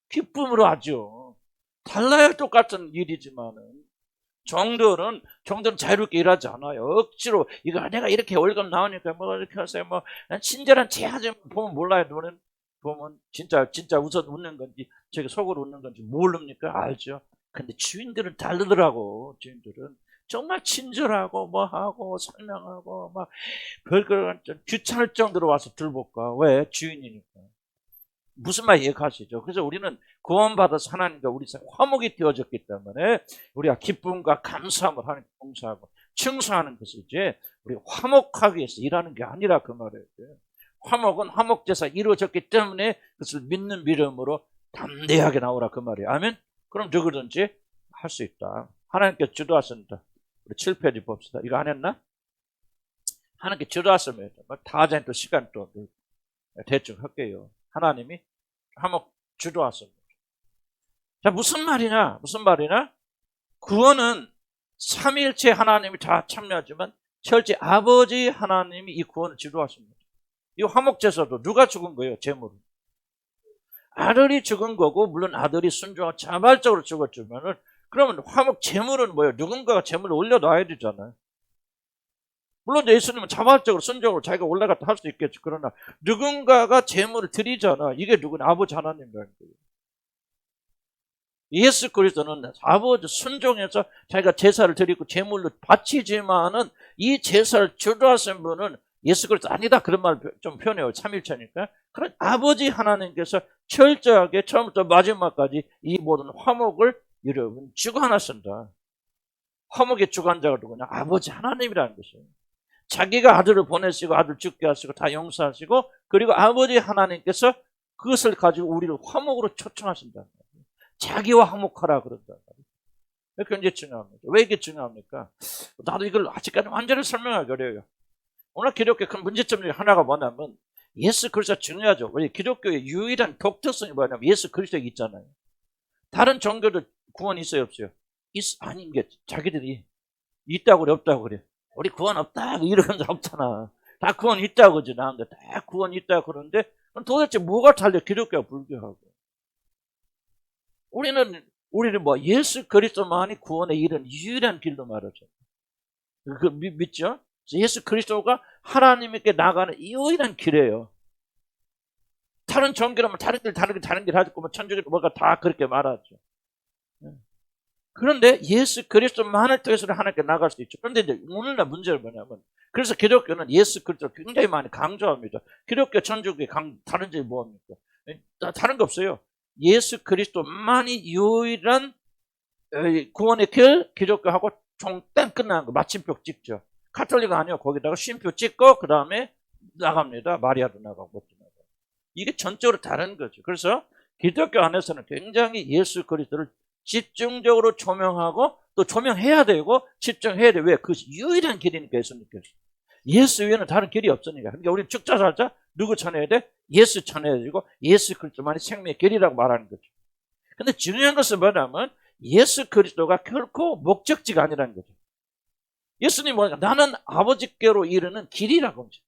기쁨으로 하죠. 달라야 똑같은 일이지만은 정들은 자유롭게 일하지 않아요. 억지로 이거 내가 이렇게 월급 나오니까 뭐 이렇게 하세요. 뭐 친절한 제하지 보면 몰라요. 너는 보면 진짜 웃는 건지 저기 속으로 웃는 건지 모릅니까? 알죠. 근데 주인들은 다르더라고. 주인들은 정말 친절하고 뭐 하고 설명하고 막 별걸 귀찮을 정도로 와서 들볼까. 왜? 주인이니까. 무슨 말 이해가시죠? 그래서 우리는 구원받아서 하나님과 우리 사이 화목이 되어졌기 때문에 우리가 기쁨과 감사함을 하나님께 봉사하고 충성하는 것이 이제 우리 화목하기 위해서 일하는 게 아니라 그 말이에요. 화목은 화목제사 이루어졌기 때문에 그것을 믿는 믿음으로 담대하게 나오라 그 말이에요. 아멘? 그럼 누구든지 할 수 있다. 하나님께 주도하십니다. 우리 7페이지 봅시다. 이거 안 했나? 하나님께 주도하십니다. 다 하자니 또 시간 또 대충 할게요. 하나님이 화목 주도하십니다. 자, 무슨 말이냐? 구원은 삼위일체 하나님이 다 참여하지만 철저히 아버지 하나님이 이 구원을 주도하십니다. 이 화목제사도 누가 죽은 거예요? 제물은. 아들이 죽은 거고 물론 아들이 순종하고 자발적으로 죽었지만은 그러면 화목 제물은 뭐예요? 누군가가 제물을 올려놔야 되잖아요. 물론 예수님은 자발적으로 순종으로 자기가 올라갔다 할 수 있겠죠. 그러나 누군가가 제물을 드리잖아. 이게 누구냐? 아버지 하나님이라는 거예요. 예수 그리스도는 아버지 순종해서 자기가 제사를 드리고 제물로 바치지만은 이 제사를 주도하신 분은 예수 그리스도 아니다. 그런 말 좀 표현해요. 삼일체니까. 그런 아버지 하나님께서 철저하게 처음부터 마지막까지 이 모든 화목을 여러분 주관하신다. 화목의 주관자가 누구냐? 아버지 하나님이라는 것이에요. 자기가 아들을 보내시고 아들 죽게 하시고 다 용서하시고 그리고 아버지 하나님께서 그것을 가지고 우리를 화목으로 초청하신다. 자기와 화목하라 그런다. 왜 굉장히 중요합니다. 왜 이게 중요합니까? 나도 이걸 아직까지 완전히 설명하기 어려워요. 오늘 기독교의 큰 문제점 중에 하나가 뭐냐면 예수 그리스도가 중요하죠. 우리 기독교의 유일한 독특성이 뭐냐면 예수 그리스도가 있잖아요. 다른 종교도 구원이 있어요 없어요? 아닌 게 자기들이 있다고 그래 없다고 그래. 우리 구원 없다 이런 건 없잖아. 다 구원 있다고 그러지 나한테 다 구원 있다고 그러는데 도대체 뭐가 달려 기독교와 불교하고. 우리는 뭐 예수 그리스도만이 구원에 이른 유일한 길로 말하죠. 그 믿죠? 예수 그리스도가 하나님께 나가는 유일한 길이에요. 다른 종교라면 다른 길 하고 뭐 천주교 뭐가 다 그렇게 말하죠. 그런데 예수 그리스도만을 통해서 하나님께 나갈 수 있죠. 그런데 이제 오늘날 문제는 뭐냐면 그래서 기독교는 예수 그리스도를 굉장히 많이 강조합니다. 기독교, 천주교의 다른 점이 뭐합니까? 다른 거 없어요. 예수 그리스도만이 유일한 구원의 길, 기독교하고 종땡 끝나는 거 마침표 찍죠. 가톨릭은 아니요. 거기다가 쉼표 찍고 그 다음에 나갑니다. 마리아도 나가고 이게 전적으로 다른 거죠. 그래서 기독교 안에서는 굉장히 예수 그리스도를 집중적으로 조명하고 또 조명해야 되고 집중해야 돼. 왜? 그것이 유일한 길이니까 예수님께서. 예수 외에는 다른 길이 없으니까. 그러니까 우리 죽자 살자 누구 전해야 돼? 예수 전해야 되고 예수 그리스도만이 생명의 길이라고 말하는 거죠. 근데 중요한 것은 뭐냐면 예수 그리스도가 결코 목적지가 아니라는 거죠. 예수님이 뭐냐? 나는 아버지께로 이르는 길이라고 합니다.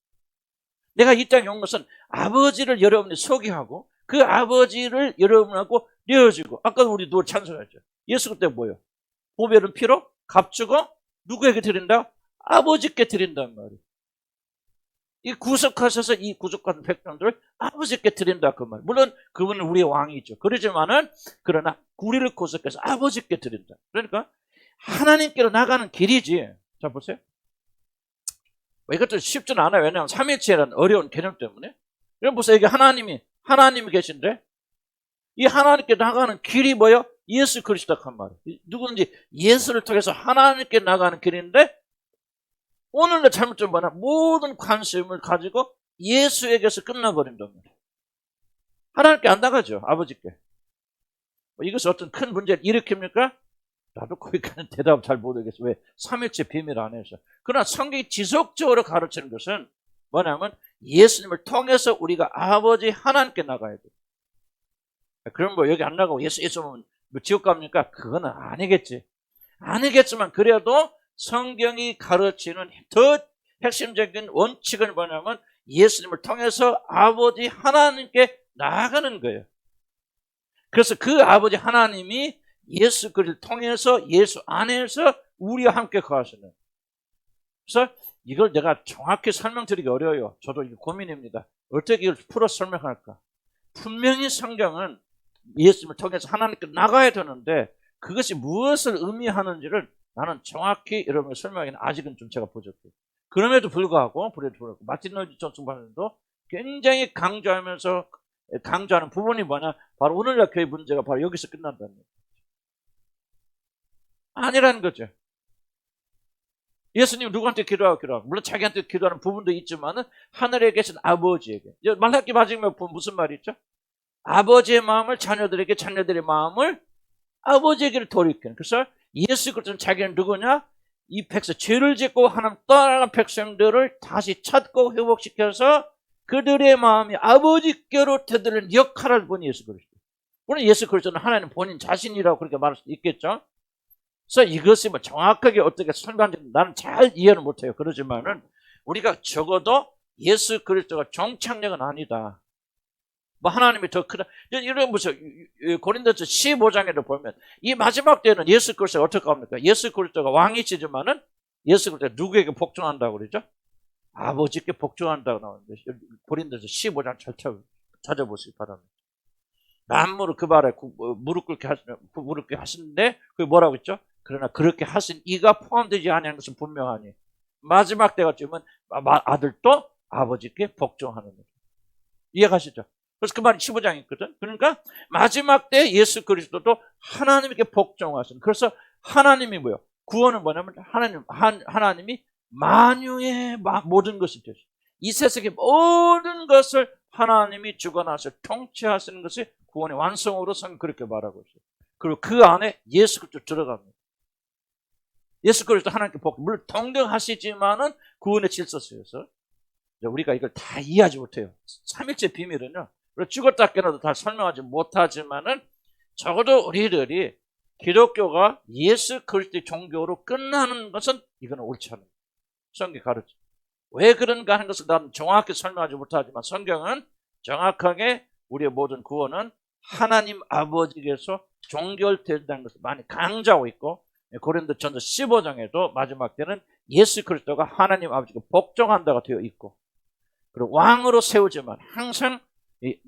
내가 이 땅에 온 것은 아버지를 여러분이 소개하고 그 아버지를 여러분하고 이어지고 아까 우리 누가 찬송했죠. 예수 그때 뭐예요? 보배는 피로 값주고 누구에게 드린다? 아버지께 드린단 말이에요. 이 구속하셔서 이 구속한 백성들을 아버지께 드린다 그 말. 물론 그분은 우리의 왕이죠. 그러지만은 그러나 우리를 구속해서 아버지께 드린다. 그러니까 하나님께로 나가는 길이지. 자 보세요. 이것도 쉽지는 않아요. 왜냐하면 삼위일체라는 어려운 개념 때문에. 여러분 보세요. 이게 하나님이 계신데 이 하나님께 나가는 길이 뭐예요? 예수 그리스도가 한 말이에요. 누구든지 예수를 통해서 하나님께 나가는 길인데, 오늘날 잘못된 뭐냐? 모든 관심을 가지고 예수에게서 끝나버린단 말이에요. 하나님께 안 나가죠. 아버지께. 이것이 어떤 큰 문제를 일으킵니까? 나도 거기까지 대답을 잘 못하겠어. 왜? 삼일체 비밀 안에서. 그러나 성경이 지속적으로 가르치는 것은 뭐냐면 예수님을 통해서 우리가 아버지 하나님께 나가야 돼요. 그럼 뭐 여기 안 나가고 예수 오면 뭐 지옥 갑니까? 그거는 아니겠지. 아니겠지만 그래도 성경이 가르치는 더 핵심적인 원칙은 뭐냐면 예수님을 통해서 아버지 하나님께 나아가는 거예요. 그래서 그 아버지 하나님이 예수 그리스도를 통해서 예수 안에서 우리와 함께 거하시는. 그래서 이걸 내가 정확히 설명드리기 어려워요. 저도 이게 고민입니다. 어떻게 이걸 풀어 설명할까? 분명히 성경은 예수님을 통해서 하나님께 나가야 되는데 그것이 무엇을 의미하는지를 나는 정확히 여러분에게 설명하기는 아직은 좀 제가 부족해요. 그럼에도 불구하고 마틴 로이드 존슨 박사님도 굉장히 강조하는 부분이 뭐냐? 바로 오늘날 교회 문제가 바로 여기서 끝난다는 거예요. 아니라는 거죠. 예수님 누구한테 기도하고 물론 자기한테 기도하는 부분도 있지만은 하늘에 계신 아버지에게. 말라기 마지막에 보면 무슨 말이 있죠? 아버지의 마음을 자녀들에게, 자녀들의 마음을 아버지에게 돌이키는. 그래서 예수 그리스도는 자기는 누구냐? 이 백성, 죄를 짓고 하나님 떠나간 백성들을 다시 찾고 회복시켜서 그들의 마음이 아버지께로 되돌리는 역할을 본 예수 그리스도. 물론 예수 그리스도는 하나님 본인 자신이라고 그렇게 말할 수도 있겠죠. 그래서 이것이 뭐 정확하게 어떻게 설명하는지 나는 잘 이해는 못해요. 그러지만은 우리가 적어도 예수 그리스도가 종착역은 아니다. 뭐 하나님이 더 크다. 이런 무슨 고린도서 15장에도 보면 이 마지막 때는 예수 그리스도가 어떻게 합니까? 예수 그리스도가 왕이시지만은 예수 그리스도가 누구에게 복종한다고 그러죠? 아버지께 복종한다고 나오는데 고린도서 15장 잘 찾아보시기 바랍니다. 만물을 그 발에 무릎 꿇게 하시는데 그게 뭐라고 했죠? 그러나 그렇게 하신 이가 포함되지 아니하는 것은 분명하니 마지막 때가 되면 아들도 아버지께 복종하는 거죠. 이해가시죠? 그래서 그 말이 15장에 있거든. 그러니까 마지막 때 예수 그리스도도 하나님께 복종하신. 그래서 하나님이 뭐예요? 구원은 뭐냐면 하나님이 만유의 모든 것이 되죠. 이 세상의 모든 것을 하나님이 주관하셔 통치하시는 것이 구원의 완성으로 성경 그렇게 말하고 있어요. 그리고 그 안에 예수 그리스도 들어갑니다. 예수 그리스도 하나님께 물론 동등하시지만은 구원의 질서 속에서 우리가 이걸 다 이해하지 못해요. 삼일째 비밀은요. 죽었다 깨어나도 다 설명하지 못하지만은 적어도 우리들이 기독교가 예수 그리스도의 종교로 끝나는 것은 이거는 옳지 않아요. 성경이 가르쳐. 왜 그런가 하는 것을 나는 정확히 설명하지 못하지만 성경은 정확하게 우리의 모든 구원은 하나님 아버지께서 종결된다는 것을 많이 강조하고 있고 고린도전서 15장에도 마지막 때는 예수 그리스도가 하나님 아버지께 복종한다고 되어 있고 그리고 왕으로 세우지만 항상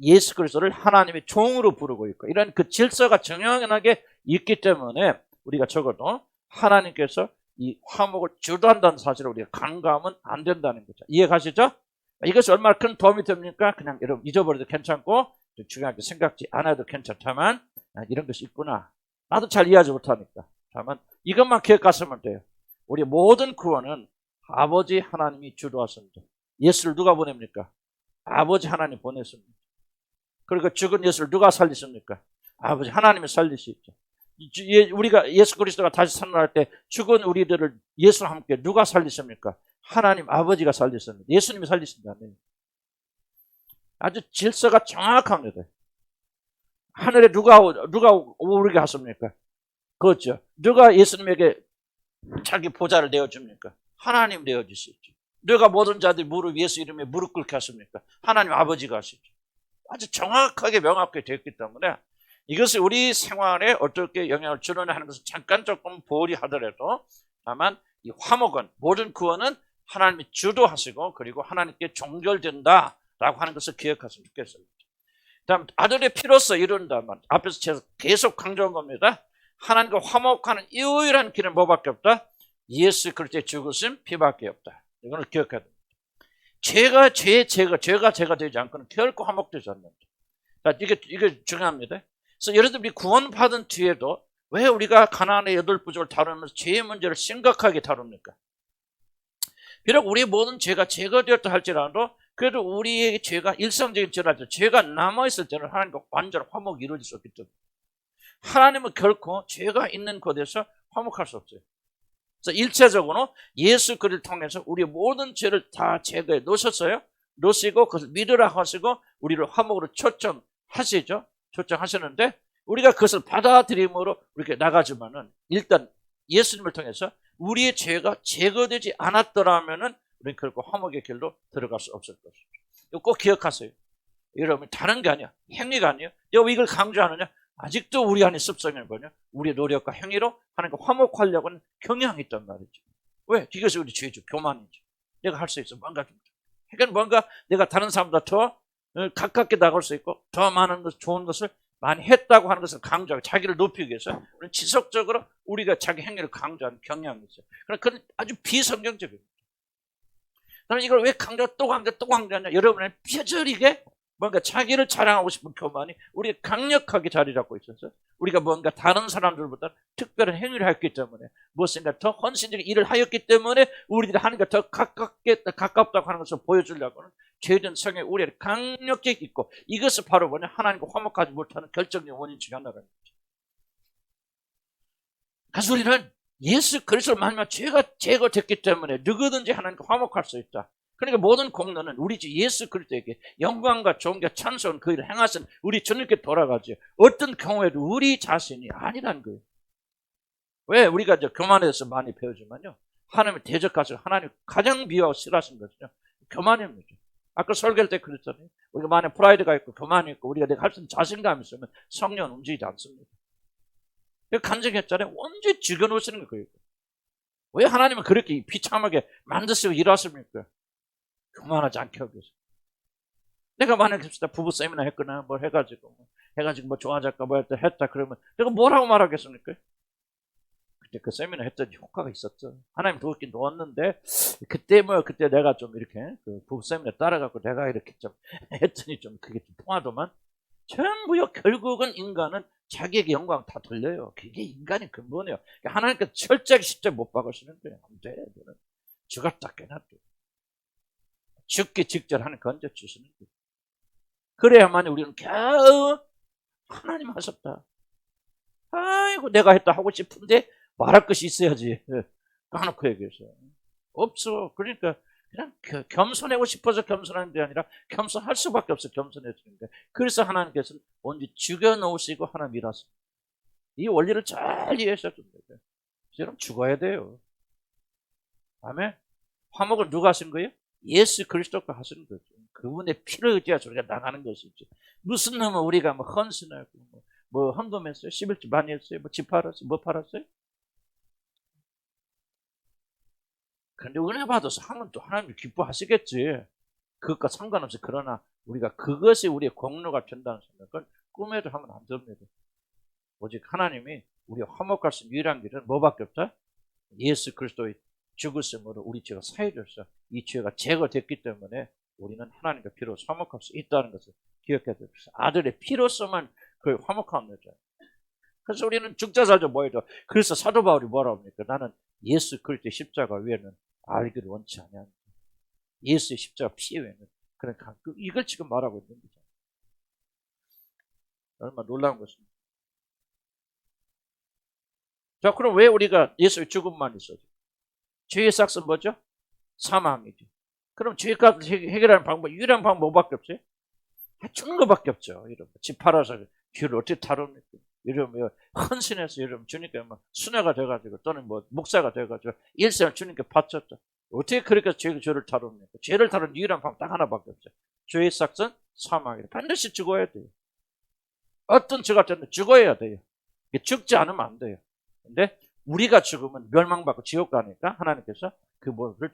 예수 그리스도를 하나님의 종으로 부르고 있고 이런 그 질서가 정연하게 있기 때문에 우리가 적어도 하나님께서 이 화목을 주도한다는 사실을 우리가 간과하면 안 된다는 거죠. 이해가시죠? 이것이 얼마나 큰 도움이 됩니까? 그냥 여러분 잊어버려도 괜찮고 중요하게 생각지 않아도 괜찮다만 이런 것이 있구나. 나도 잘 이해하지 못하니까. 다만 이것만 기억하시면 돼요. 우리 모든 구원은 아버지 하나님이 주도하십니다. 예수를 누가 보냅니까? 아버지 하나님 보냈습니다. 그리고 죽은 예수를 누가 살리십니까? 아버지 하나님이 살리시죠. 우리가 예수 그리스도가 다시 살아날 때 죽은 우리들을 예수와 함께 누가 살리십니까? 하나님 아버지가 살리십니다. 예수님이 살리신다. 아주 질서가 정확합니다. 하늘에 누가 오르게 하십니까? 그렇죠. 누가 예수님에게 자기 보좌를 내어줍니까? 하나님 내어주시죠. 누가 모든 자들 예수 이름에 무릎 꿇게 하십니까? 하나님 아버지가 하시죠. 아주 정확하게 명확하게 되었기 때문에 이것이 우리 생활에 어떻게 영향을 주느냐 하는 것은 잠깐 조금 보리하더라도 다만 이 화목은 모든 구원은 하나님이 주도하시고 그리고 하나님께 종결된다라고 하는 것을 기억하시면 좋겠어요. 다음 아들의 피로서 이룬다만 앞에서 제가 계속 강조한 겁니다. 하나님과 화목하는 유일한 길은 뭐밖에 없다? 예수 그리스도의 죽으심 피밖에 없다. 이걸 기억해야 됩니다. 죄가 되지 않고는 결코 화목되지 않는다. 이게 중요합니다. 그래서 여러분들이 구원받은 뒤에도 왜 우리가 가나안의 8부족을 다루면서 죄의 문제를 심각하게 다룹니까? 비록 우리의 모든 죄가 제거되었다 할지라도 그래도 우리의 죄가 일상적인 죄를 할 때 죄가 남아있을 때는 하나님과 완전 화목이 이루어질 수 없기 때문에 하나님은 결코 죄가 있는 곳에서 화목할 수 없어요. 그래서 일차적으로 예수 그리스도를 통해서 우리의 모든 죄를 다 제거해 놓으셨어요. 놓으시고 그것을 믿으라 하시고 우리를 화목으로 초청하시죠. 초청하셨는데 우리가 그것을 받아들임으로 이렇게 나가지만은 일단 예수님을 통해서 우리의 죄가 제거되지 않았더라면은 우리는 결코 화목의 길로 들어갈 수 없을 것입니다. 이거 꼭 기억하세요. 여러분 다른 게 아니야. 행위가 아니에요. 왜 이걸 강조하느냐? 아직도 우리 안에 습성이 뭐냐? 우리의 노력과 행위로 하나님과 화목하려고 하는 경향이 있단 말이죠. 왜? 이것이 우리 죄죠. 교만이죠. 내가 할 수 있어. 뭔가 좀. 그러니까 뭔가 내가 다른 사람보다 더 가깝게 나갈 수 있고 더 많은 것, 좋은 것을 많이 했다고 하는 것을 강조하고 자기를 높이기 위해서 지속적으로 우리가 자기 행위를 강조하는 경향이 있어요. 그건 아주 비성경적입니다. 나는 이걸 왜 또 강조하냐? 여러분의 뼈저리게 뭔가 자기를 자랑하고 싶은 교만이 우리가 강력하게 자리 잡고 있어서 우리가 뭔가 다른 사람들보다 특별한 행위를 했기 때문에 무엇인가 더 헌신적인 일을 하였기 때문에 우리들이 하나님과 더 가깝다고 하는 것을 보여주려고는 죄된 성의 우리를 강력히 있고 이것은 바로 뭐냐? 하나님과 화목하지 못하는 결정적 원인 중에 하나라는 거죠. 그래서 우리는 예수 그리스도를 만나면 죄가 제거됐기 때문에 누구든지 하나님과 화목할 수 있다. 그러니까 모든 공로는 우리 주 예수 그리스도에게 영광과 존귀와 찬송 그 일을 행하신 우리 주님께 돌아가죠. 어떤 경우에도 우리 자신이 아니라는 거예요. 왜? 우리가 이제 교만에서 많이 배우지만요. 하나님을 대적하시고 하나님 가장 미워하고 싫어하시는 것은요. 교만입니다. 아까 설교할 때 그랬잖아요. 우리가 만약 프라이드가 있고 교만이 있고 우리가 내가 할 수 있는 자신감이 있으면 성령은 움직이지 않습니다. 간증했잖아요. 언제 죽여놓으시는 거예요. 왜 하나님은 그렇게 비참하게 만드시고 일하십니까? 교만하지 않게 하기 위해서. 내가 만약에 부부 세미나 했거나 뭘 해가지고 뭐 좋아질까 뭐 했다 그러면 내가 뭐라고 말하겠습니까? 그때 그 세미나 했더니 효과가 있었죠. 하나님 도왔긴 도왔는데 그때 내가 좀 이렇게 그 부부 세미나 따라가고 내가 이렇게 좀 했더니 좀 그게 좀 통하더만 전부요. 결국은 인간은 자기에게 영광 다 돌려요. 그게 인간의 근본이에요. 하나님께서 철저하게 십자가 못 박으시는 거예요. 안 돼. 너는 죽었다 깨놨다. 죽기 직전 하나님 건져주시는 거예요. 그래야만 우리는 겨우 하나님 하셨다. 아이고 내가 했다 하고 싶은데 말할 것이 있어야지. 까놓고 얘기해서. 없어. 그러니까 그냥 겸손하고 싶어서 겸손하는 게 아니라 겸손할 수밖에 없어. 겸손해지는 게. 그래서 하나님께서는 언제 죽여놓으시고 하나님 일하십니다. 이 원리를 잘 이해하셔야 됩니다. 여러분 죽어야 돼요. 아멘. 화목을 누가 하신 거예요? 예수 그리스도가 하시는 거죠. 그분의 피를 의지해서 우리가 나가는 것이지. 무슨 놈은 우리가 뭐 헌신하고 뭐 헌금했어요? 11조 많이 했어요? 뭐 집 팔았어요? 뭐 팔았어요? 그런데 은혜 받아서 하면 또 하나님이 기뻐하시겠지. 그것과 상관없이. 그러나 우리가 그것이 우리의 공로가 된다는 생각은 꿈에도 하면 안 됩니다. 오직 하나님이 우리 화목할 수 있는 유일한 길은 뭐밖에 없다? 예수 그리스도의 죽으심으로 우리 죄가 사해져서 이 죄가 제거됐기 때문에 우리는 하나님과 피로 화목할 수 있다는 것을 기억해야 됩니다. 아들의 피로서만 그 화목함을 내죠. 그래서 우리는 죽자 살자 뭐해도. 그래서 사도 바울이 뭐라고 합니까? 나는 예수 그리스도의 십자가 외에는 알기를 원치 않냐. 예수의 십자가 피 외에는. 그러니까 이걸 지금 말하고 있는 거죠. 얼마나 놀라운 것입니다. 자, 그럼 왜 우리가 예수의 죽음만 있어요? 죄의 삭은 뭐죠? 사망이죠. 그럼 죄값을 해결하는 방법, 유일한 방법 뭐밖에 없어요? 죽는 것밖에 없죠. 이러면 집 팔아서 귀를 어떻게 다룹니까? 이러면 헌신해서 이러면 주님께 뭐 수녀가 돼가지고 또는 뭐 목사가 돼가지고 일생을 주님께 바쳤죠. 어떻게 그렇게 죄를 다룹니까? 죄를 다루는 유일한 방법 딱 하나밖에 없죠. 죄의 삭은 사망이에요. 반드시 죽어야 돼요. 어떤 죄가 됐든 죽어야 돼요. 죽지 않으면 안 돼요. 근데 우리가 죽으면 멸망받고 지옥 가니까 하나님께서 그 뭐를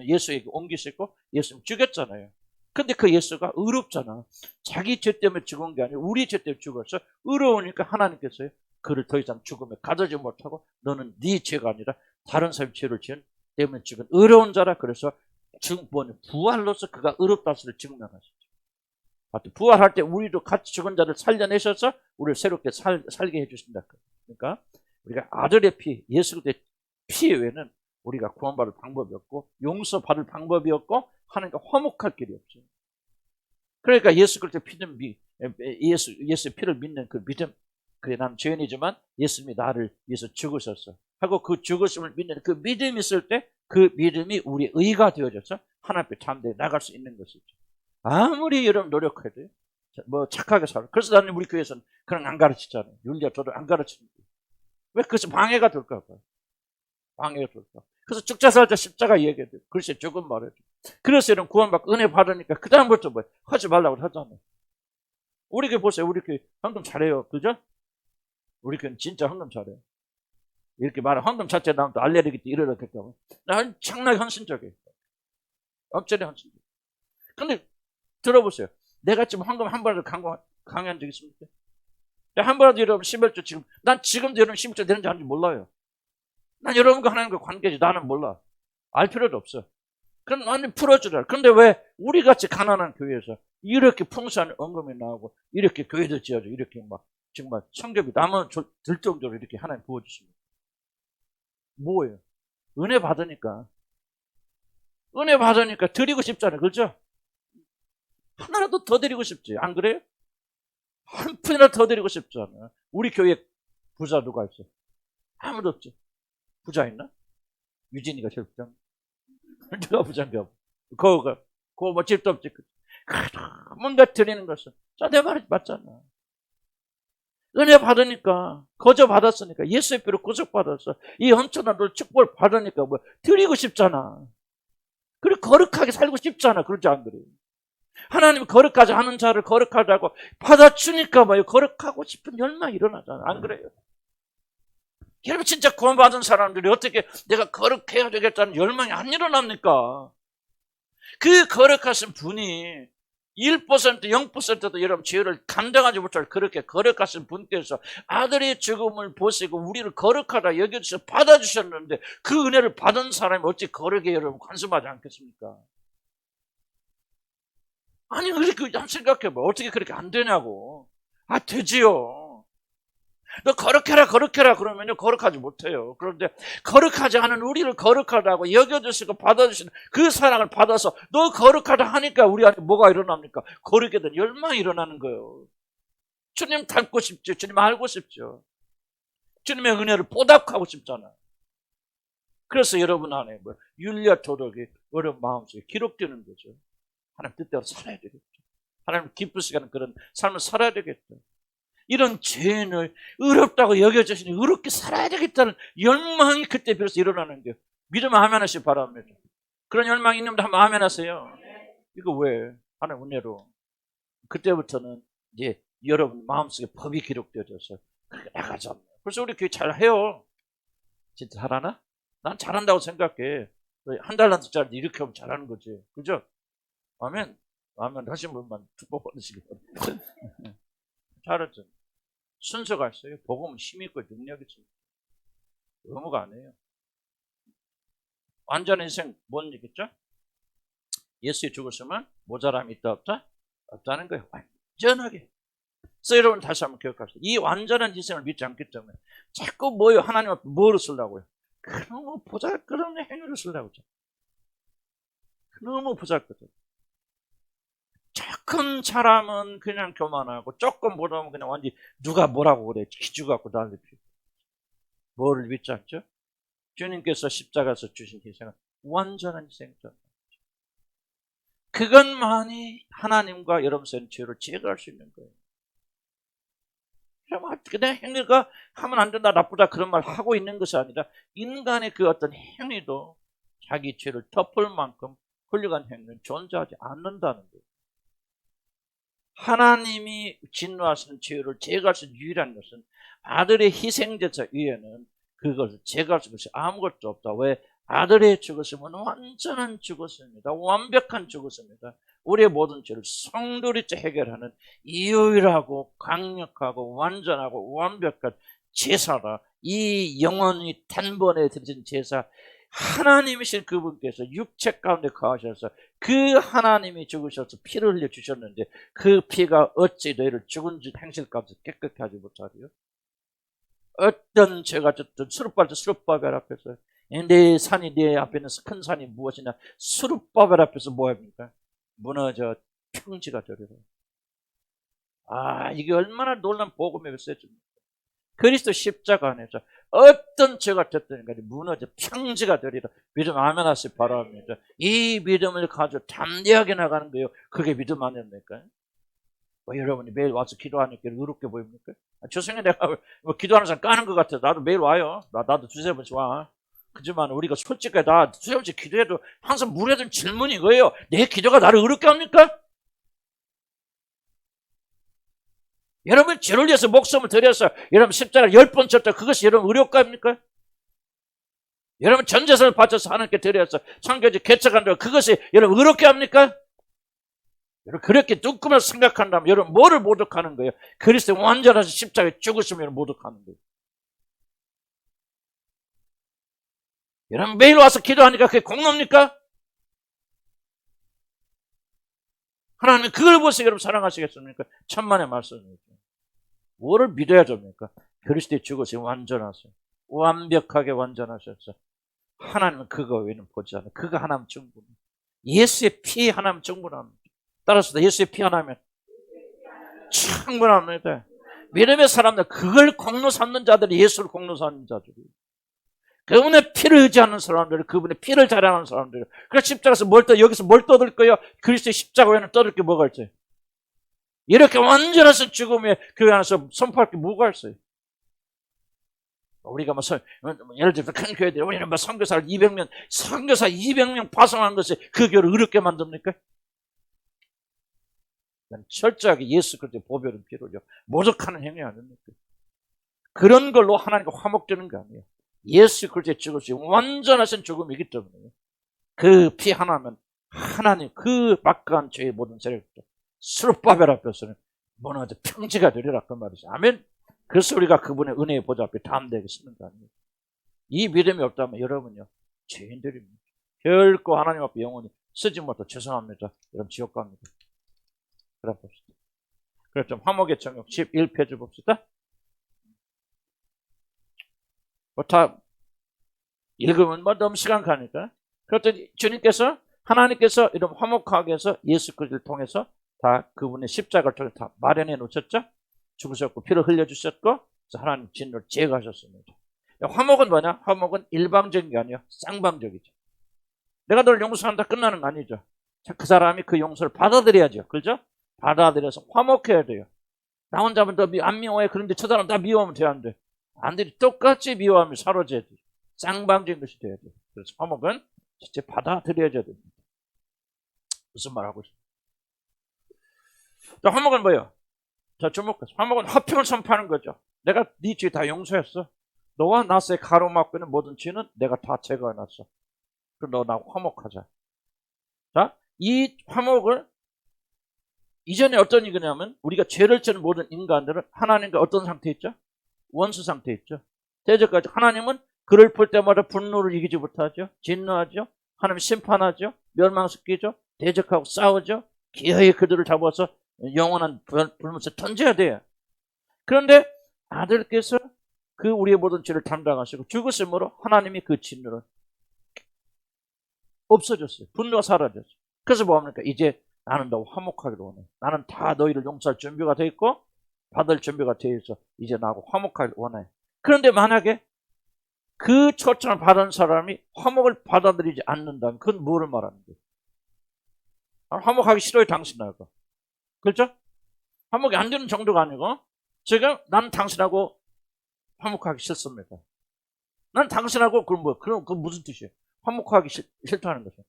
예수에게 옮기시고 예수님 죽였잖아요. 근데 그 예수가 의롭잖아. 자기 죄 때문에 죽은 게 아니고 우리 죄 때문에 죽었어. 의로우니까 하나님께서 그를 더 이상 죽음에 가두지 못하고 너는 네 죄가 아니라 다른 사람의 죄를 지은 때문에 죽은 의로운 자라. 그래서 부활로서 그가 의롭다는 것을 증명하시죠. 부활할 때 우리도 같이 죽은 자를 살려내셔서 우리를 새롭게 살게 해주신다. 그러니까 우리가 아들의 피, 예수 그리스도의 피 외에는 우리가 구원받을 방법이 없고 용서받을 방법이 없고 하나님과 화목할 길이 없죠. 그러니까 예수 그리스도의 피는 예수의 피를 믿는 그 믿음. 그래, 난 죄인이지만 예수님이 나를 위해서 죽으셨어 하고 그 죽으심을 믿는 그 믿음이 있을 때 그 믿음이 우리의 의가 되어져서 하나님 앞에 담대히 나갈 수 있는 것이죠. 아무리 여러분 노력해도 뭐 착하게 살아. 그래서 나는 우리 교회에서는 그런 안 가르치잖아요. 윤리와 저도 안 가르치는 거예요. 왜? 그것이 방해가 될까 봐. 방해가 될까. 그래서 죽자 살자 십자가 얘기해야 돼요. 글쎄 조금 말해줘. 그래서 이런 구원받고 은혜 받으니까 그 다음부터 뭐 하지 말라고 하잖아요. 우리 교회 보세요. 우리 교회 헌금 잘해요. 그죠? 우리 교회는 진짜 헌금 잘해요. 이렇게 말해. 헌금 자체 나오면 또 알레르기 때 이러겠다고. 나 장난이 헌신적이에요. 엄청나게 헌신적이에요. 근데 들어보세요. 내가 지금 헌금 한 번이라도 강요한 적 있습니까? 한 번이라도 여러분 11조 지금, 난 지금도 여러분 11조 되는지 아닌지 몰라요. 난 여러분과 하나님과 관계지. 나는 몰라. 알 필요도 없어. 그럼 나는 풀어주라. 그런데 왜 우리같이 가난한 교회에서 이렇게 풍성한 헌금이 나오고 이렇게 교회도 지어져 이렇게 막 정말 성ገብ이 남은 들 정도로 이렇게 하나님 부어주십니다. 뭐예요? 은혜 받으니까 드리고 싶잖아요. 그렇죠? 하나라도 더 드리고 싶지. 안 그래요? 한 푼이라도 더 드리고 싶잖아요. 우리 교회 부자 누가 있어? 아무도 없지. 부자 있나? 유진이가 제일 부자. 누가 부자인가? 그거 뭐 집도 없지. 뭔가 드리는 것은. 자, 내 말이 맞잖아. 은혜 받으니까, 거저 받았으니까, 예수의 피로 구속받았어. 이 엄청난 축복을 받으니까 뭐 드리고 싶잖아. 그리고 거룩하게 살고 싶잖아. 그러지 안 그래요? 하나님이 거룩하지 않은 자를 거룩하다고 받아주니까 뭐요? 거룩하고 싶은 열망이 일어나잖아. 안 그래요? 여러분 진짜 구원받은 사람들이 어떻게 내가 거룩해야 되겠다는 열망이 안 일어납니까? 그 거룩하신 분이 1%, 0%도 여러분 죄를 감당하지 못할 그렇게 거룩하신 분께서 아들의 죽음을 보시고 우리를 거룩하다 여겨주셔서 받아주셨는데 그 은혜를 받은 사람이 어찌 거룩에 여러분 관심하지 않겠습니까? 아니, 그렇게 한번 생각해봐. 어떻게 그렇게 안 되냐고. 아, 되지요. 너 거룩해라 그러면요 거룩하지 못해요. 그런데 거룩하지 않은 우리를 거룩하다고 여겨주시고 받아주시는 그 사랑을 받아서 너 거룩하다 하니까 우리 안에 뭐가 일어납니까? 거룩에 대한 열망이 일어나는 거예요. 주님 닮고 싶죠. 주님 알고 싶죠. 주님의 은혜를 보답하고 싶잖아요. 그래서 여러분 안에 뭐 윤리와 도덕이 여러분 마음속에 기록되는 거죠. 하나님 뜻대로 살아야 되겠죠. 하나님 기쁘시게 하는 그런 삶을 살아야 되겠죠. 이런 죄인을 의롭다고 여겨주시니 의롭게 살아야 되겠다는 열망이 그때 비로소 일어나는 거예요. 믿으면 아멘 하시기 바랍니다. 그런 열망이 있는 분들 한번 아멘 하세요. 이거 왜? 하나님 은혜로. 그때부터는 이제 여러분 마음속에 법이 기록되어져서 그렇게 나가잖아요. 그래서 우리 교회 잘해요. 진짜 잘하나? 난 잘한다고 생각해. 한 달란트짜리 이렇게 하면 잘하는 거지. 그죠? 아멘. 아멘 하신 분만 축복 받으시기 바랍니다. 잘하죠. 순서가 있어요. 복음은 힘이 있고 능력이 있습니다. 의무가 아니에요. 완전한 인생 뭔 얘기죠? 예수의 죽으시면 모자람이 있다 없다? 없다는 거예요. 완전하게. 그래서 여러분 다시 한번 기억합시다. 이 완전한 인생을 믿지 않기 때문에 자꾸 뭐요? 하나님 앞에 뭐를 쓰려고요? 너무 보잘것없는 행위를 쓰려고 하죠. 너무 보잘것없어. 조금 잘하면 그냥 교만하고 조금 못하면 그냥 완전히 누가 뭐라고 그래 기죽어갖고 난리 피고. 뭐를 믿지 않죠? 주님께서 십자가에서 주신 희생은 완전한 희생이죠. 그것만이 하나님과 여러분 사이의 죄를 제거할 수 있는 거예요. 그러면 어떻게 내 행위가 하면 안 된다 나쁘다 그런 말 하고 있는 것이 아니라 인간의 그 어떤 행위도 자기 죄를 덮을 만큼 훌륭한 행위는 존재하지 않는다는 거예요. 하나님이 진노하시는 죄를 제거할 수 있는 유일한 것은 아들의 희생제사 위에는 그것을 제거할 수 있는 것이 아무것도 없다. 왜? 아들의 죽으심은 완전한 죽으심입니다. 완벽한 죽으심입니다. 우리의 모든 죄를 성도리째 해결하는 유일하고 강력하고 완전하고 완벽한 제사라. 이 영원히 단번에 드려진 제사, 하나님이신 그분께서 육체 가운데 거하셔서 그 하나님이 죽으셔서 피를 흘려 주셨는데 그 피가 어찌 너희를 죽은 지 행실 가운데 깨끗게 하지 못하리요? 어떤 죄가 졌든 수르바벨 수르바벨 앞에서 내 산이 내 앞에 있는 큰 산이 무엇이냐? 수르바벨 앞에서 뭐합니까? 무너져 평지가 되리라. 이게 얼마나 놀라운 복음의 메시지입니까? 그리스도 십자가 안에서 어떤 죄가 졌든 간에 무너져 평지가 되리라. 믿음 아멘 하시기 바랍니다. 이 믿음을 가지고 담대하게 나가는 거예요. 그게 믿음 아닙니까? 여러분이 매일 와서 기도하니까 의롭게 보입니까? 죄송해요. 내가 기도하는 사람 까는 것 같아. 나도 매일 와요. 나도 두세 번씩 와. 그지만 우리가 솔직하게 다 두세 번씩 기도해도 항상 물어든 질문이 이거예요. 내 기도가 나를 의롭게 합니까? 여러분 죄를 위해서 목숨을 들여서 여러분 십자가를 10번 쳤다. 그것이 여러분 의롭게 합니까? 여러분 전재산을 바쳐서 하나님께 드려서 창조주 개척한다고 그것이 여러분 의롭게 합니까? 여러분 그렇게 뚱그며 생각한다면 여러분 뭐를 모독하는 거예요? 그리스도의 완전하신 십자가에 죽으시면 모독하는 거예요. 여러분 매일 와서 기도하니까 그게 공로입니까? 하나님은 그걸 보세요. 여러분 사랑하시겠습니까? 천만의 말씀이죠. 뭐를 믿어야 됩니까? 그리스도의 죽으시면 완전하세요. 완벽하게 완전하셨어. 하나님은 그거 외에는 보지 않아요. 그거 하나면 충분해. 예수의 피 하나면 충분합니다. 따라서 예수의 피 하나면 충분합니다. 믿음의 사람들, 그걸 공로 삼는 자들이 예수를 공로 삼는 자들이에요. 그분의 피를 의지하는 사람들, 그분의 피를 자랑하는 사람들. 그래서 십자가에서 여기서 뭘 떠들 거예요? 그리스도의 십자가 외에는 떠들 게 뭐가 있어요? 이렇게 완전하신 죽음에 교회 안에서 선포할 게 뭐가 있어요? 우리가 예를 들어서 큰 교회들이 우리는 선교사를 200명, 선교사 200명 파송한 것이 그 교회를 의롭게 만듭니까? 철저하게 예수 그리스도의 보혈은 필요죠. 모독하는 행위 아닙니까? 그런 걸로 하나님과 화목되는 게 아니에요. 예수 그리스도의 죽으신 완전하신 죽음이기 때문에 그 피 하나면 하나님 그 막강한 죄의 모든 세력들 수르바벨 앞에서는 무너져 평지가 되리라 그 말이죠. 아멘. 그래서 우리가 그분의 은혜의 보좌 앞에 담대하게 서는 거 아니에요. 이 믿음이 없다면 여러분요 죄인들입니다. 결코 하나님 앞에 영원히 쓰지 못해 죄송합니다. 여러분 지옥 갑니다. 그래 봅시다. 그래 좀 화목의 정욕 11페이지 봅시다. 다 읽으면 너무 시간 가니까. 그랬더니 주님께서 하나님께서 이런 화목하게 해서 예수 그리스도를 통해서 다 그분의 십자가를 통해 다 마련해 놓으셨죠. 죽으셨고 피를 흘려주셨고 그래서 하나님 진노를 제거하셨습니다. 화목은 뭐냐? 화목은 일방적인 게 아니에요. 쌍방적이죠. 내가 널 용서한다 끝나는 거 아니죠. 그 사람이 그 용서를 받아들여야죠. 그렇죠? 받아들여서 화목해야 돼요. 나 혼자면 너 안 미워해. 그런데 저 사람 다 미워하면 돼야 안 돼. 안 돼. 똑같이 미워하면 사로져야 돼. 쌍방적인 것이 돼야 돼. 그래서 화목은 진짜 받아들여야 됩니다. 무슨 말 하고 싶어요? 화목은 뭐예요? 자, 주목하세요. 화목은 화평을 선포하는 거죠. 내가 네 죄 다 용서했어. 너와 나 사이에 가로막고 있는 모든 죄는 내가 다 제거해놨어. 그럼 너 나하고 화목하자. 자, 이 화목을 이전에 어떤 얘기냐면 우리가 죄를 지는 모든 인간들은 하나님과 어떤 상태에 있죠? 원수 상태에 있죠. 대적까지 하나님은 그를 볼 때마다 분노를 이기지 못하죠. 진노하죠. 하나님 심판하죠. 멸망시키죠. 대적하고 싸우죠. 기어이 그들을 잡아서 영원한 불못에 던져야 돼요. 그런데 아들께서 그 우리의 모든 죄를 담당하시고 죽으심으로 하나님이 그 진노를 없어졌어요. 분노가 사라졌어요. 그래서 뭐합니까? 이제 나는 너 화목하기로 원해. 나는 다 너희를 용서할 준비가 돼 있고 받을 준비가 돼 있어. 이제 나하고 화목하기를 원해. 그런데 만약에 그 초청을 받은 사람이 화목을 받아들이지 않는다면 그건 뭐를 말하는 거예요? 화목하기 싫어요, 당신하고. 그렇죠? 화목이 안 되는 정도가 아니고 지금 난 당신하고 화목하기 싫습니다. 난 당신하고 그럼 그 무슨 뜻이에요? 화목하기 싫다는 거죠.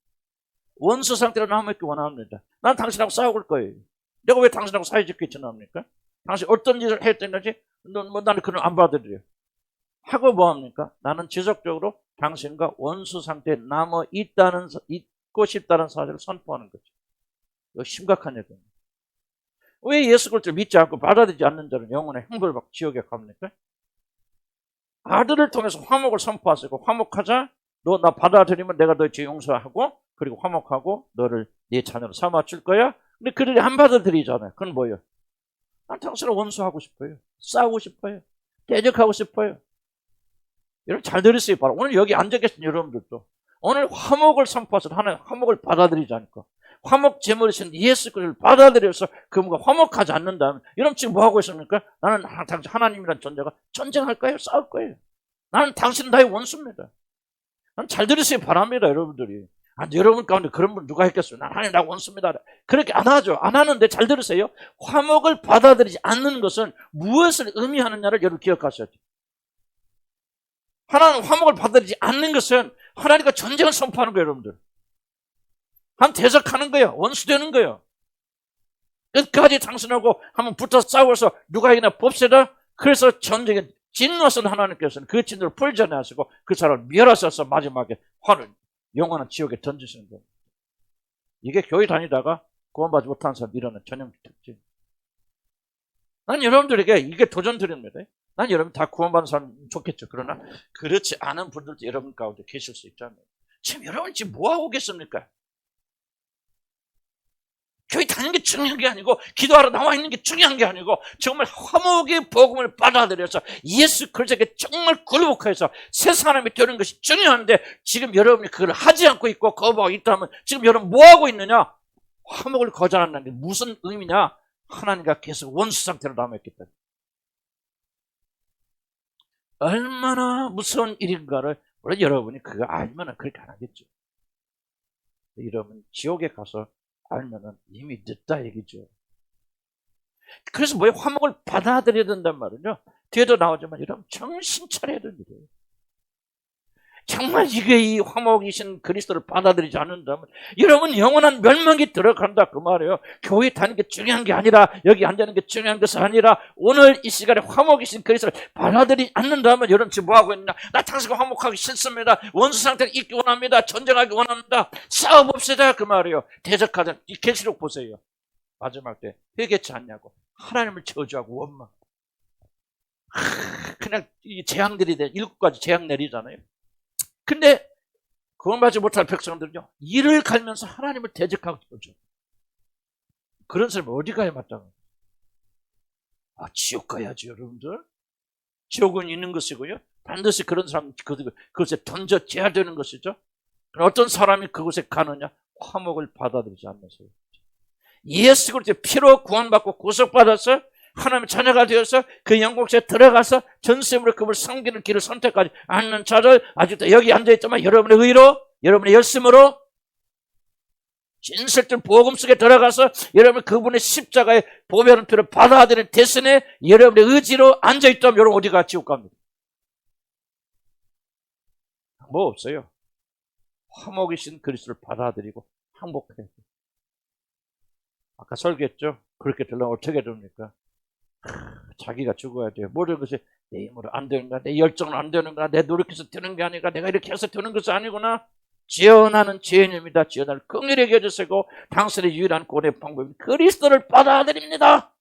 원수 상태로 화목하기 원합니다. 난 당신하고 싸울 거예요. 내가 왜 당신하고 사이좋게 지냅니까? 당신 어떤 짓을 했던 거지? 나는 그걸 안 받아들여요. 하고 뭐합니까? 나는 지속적으로 당신과 원수 상태에 있고 싶다는 사실을 선포하는 거죠. 이거 심각한 얘기입니다. 왜 예수 그리스도를 믿지 않고 받아들이지 않는 자는 영혼의 형벌을 받고 지옥에 갑니까? 아들을 통해서 화목을 선포하시고 화목하자 너 나 받아들이면 내가 너의 죄 용서하고 그리고 화목하고 너를 네 자녀로 삼아줄 거야. 근데 그들이 안 받아들이잖아요. 그건 뭐예요? 난 당신을 원수하고 싶어요. 싸우고 싶어요. 대적하고 싶어요. 여러분 잘 들으세요. 바로 오늘 여기 앉아 계신 여러분들도 오늘 화목을 선포해서 하나님 화목을 받아들이지 않을까? 화목 제물이신 예수 그리스도를 받아들여서 그분과 화목하지 않는다면 여러분 지금 뭐 하고 있습니까? 나는 당신 하나님이란 존재가 전쟁할 거예요? 싸울 거예요? 나는 당신은 나의 원수입니다. 난 잘 들으시기 바랍니다. 여러분들이. 여러분 가운데 그런 분 누가 했겠어요? 난 하나님 나 원수입니다. 그렇게 안 하죠. 안 하는데 잘 들으세요. 화목을 받아들이지 않는 것은 무엇을 의미하느냐를 여러분 기억하셔야죠. 하나님 화목을 받아들이지 않는 것은 하나님과 전쟁을 선포하는 거예요. 여러분들. 한 대적하는 거예요. 원수되는 거예요. 끝까지 당신하고 한번 붙어 싸워서 누가 이기나 봅시다. 그래서 전쟁에 진노하신 하나님께서는 그 진노를 풀지 않으시고 그 사람을 멸하셔서 마지막에 화를 영원한 지옥에 던지시는 거예요. 이게 교회 다니다가 구원받지 못한 사람 일어나는 전형 특징. 난 여러분들에게 이게 도전 드립니다. 난 여러분 다 구원받는 사람 좋겠죠. 그러나 그렇지 않은 분들도 여러분 가운데 계실 수 있잖아요. 지금 여러분 지금 뭐하고 계십니까? 교회 다니는 게 중요한 게 아니고 기도하러 나와 있는 게 중요한 게 아니고 정말 화목의 복음을 받아들여서 예수 그리스도에게 정말 굴복해서 새 사람이 되는 것이 중요한데 지금 여러분이 그걸 하지 않고 있고 거부하고 있다면 지금 여러분 뭐하고 있느냐? 화목을 거절한다는 게 무슨 의미냐? 하나님과 계속 원수 상태로 남아있기 때문에 얼마나 무서운 일인가를 물론 여러분이 그거 알면 그렇게 안 하겠죠. 여러분 지옥에 가서 알면은 이미 늦다 얘기죠. 그래서 뭐에 화목을 받아들여야 된단 말이죠. 뒤에도 나오지만 여러분 정신 차려야 됩니다. 정말 이게 이 화목이신 그리스도를 받아들이지 않는다면 여러분 영원한 멸망이 들어간다 그 말이에요. 교회 다니는 게 중요한 게 아니라 여기 앉는 게 중요한 것이 아니라 오늘 이 시간에 화목이신 그리스도를 받아들이지 않는다면 여러분 지금 뭐하고 있느냐? 나 당신과 화목하기 싫습니다. 원수 상태를 잊기 원합니다. 전쟁하기 원합니다. 싸워봅시다 그 말이에요. 대적하자. 이 계시록 보세요. 마지막 때 회개치 않냐고 하나님을 저주하고 원망. 그냥 이 재앙들이 돼. 7가지 재앙 내리잖아요. 근데 구원받지 못할 백성들은요 이를 갈면서 하나님을 대적하고 있죠. 그런 사람이 어디 가야 마땅해요? 지옥 가야지 여러분들. 지옥은 있는 것이고요 반드시 그런 사람 그것에 던져져야 되는 것이죠. 어떤 사람이 그곳에 가느냐? 화목을 받아들이지 않면서요. 예수 그리스도의 피로 구원받고 구속받아서 하나님의 자녀가 되어서 그 영광에 들어가서 전심으로 그분을 섬기는 길을 선택하지 않는 자를 아직도 여기 앉아있지만 여러분의 의로 여러분의 열심으로 진실된 복음 속에 들어가서 여러분 그분의 십자가의 보배로운 피를 받아들이는 대신에 여러분의 의지로 앉아있다면 여러분 어디가 지옥 갑니다. 뭐 없어요. 화목이신 그리스도를 받아들이고 항복해야 돼요. 아까 설계했죠. 그렇게 되려면 어떻게 됩니까? 자기가 죽어야 돼요. 모든 것이 내 힘으로 안 되는가, 내 열정으로 안 되는가, 내 노력해서 되는 게 아니라 내가 이렇게 해서 되는 것이 아니구나. 지연하는 죄인입니다. 지연을 긍휼히 여겨주시고 당신의 유일한 구원의 방법은 그리스도를 받아들입니다.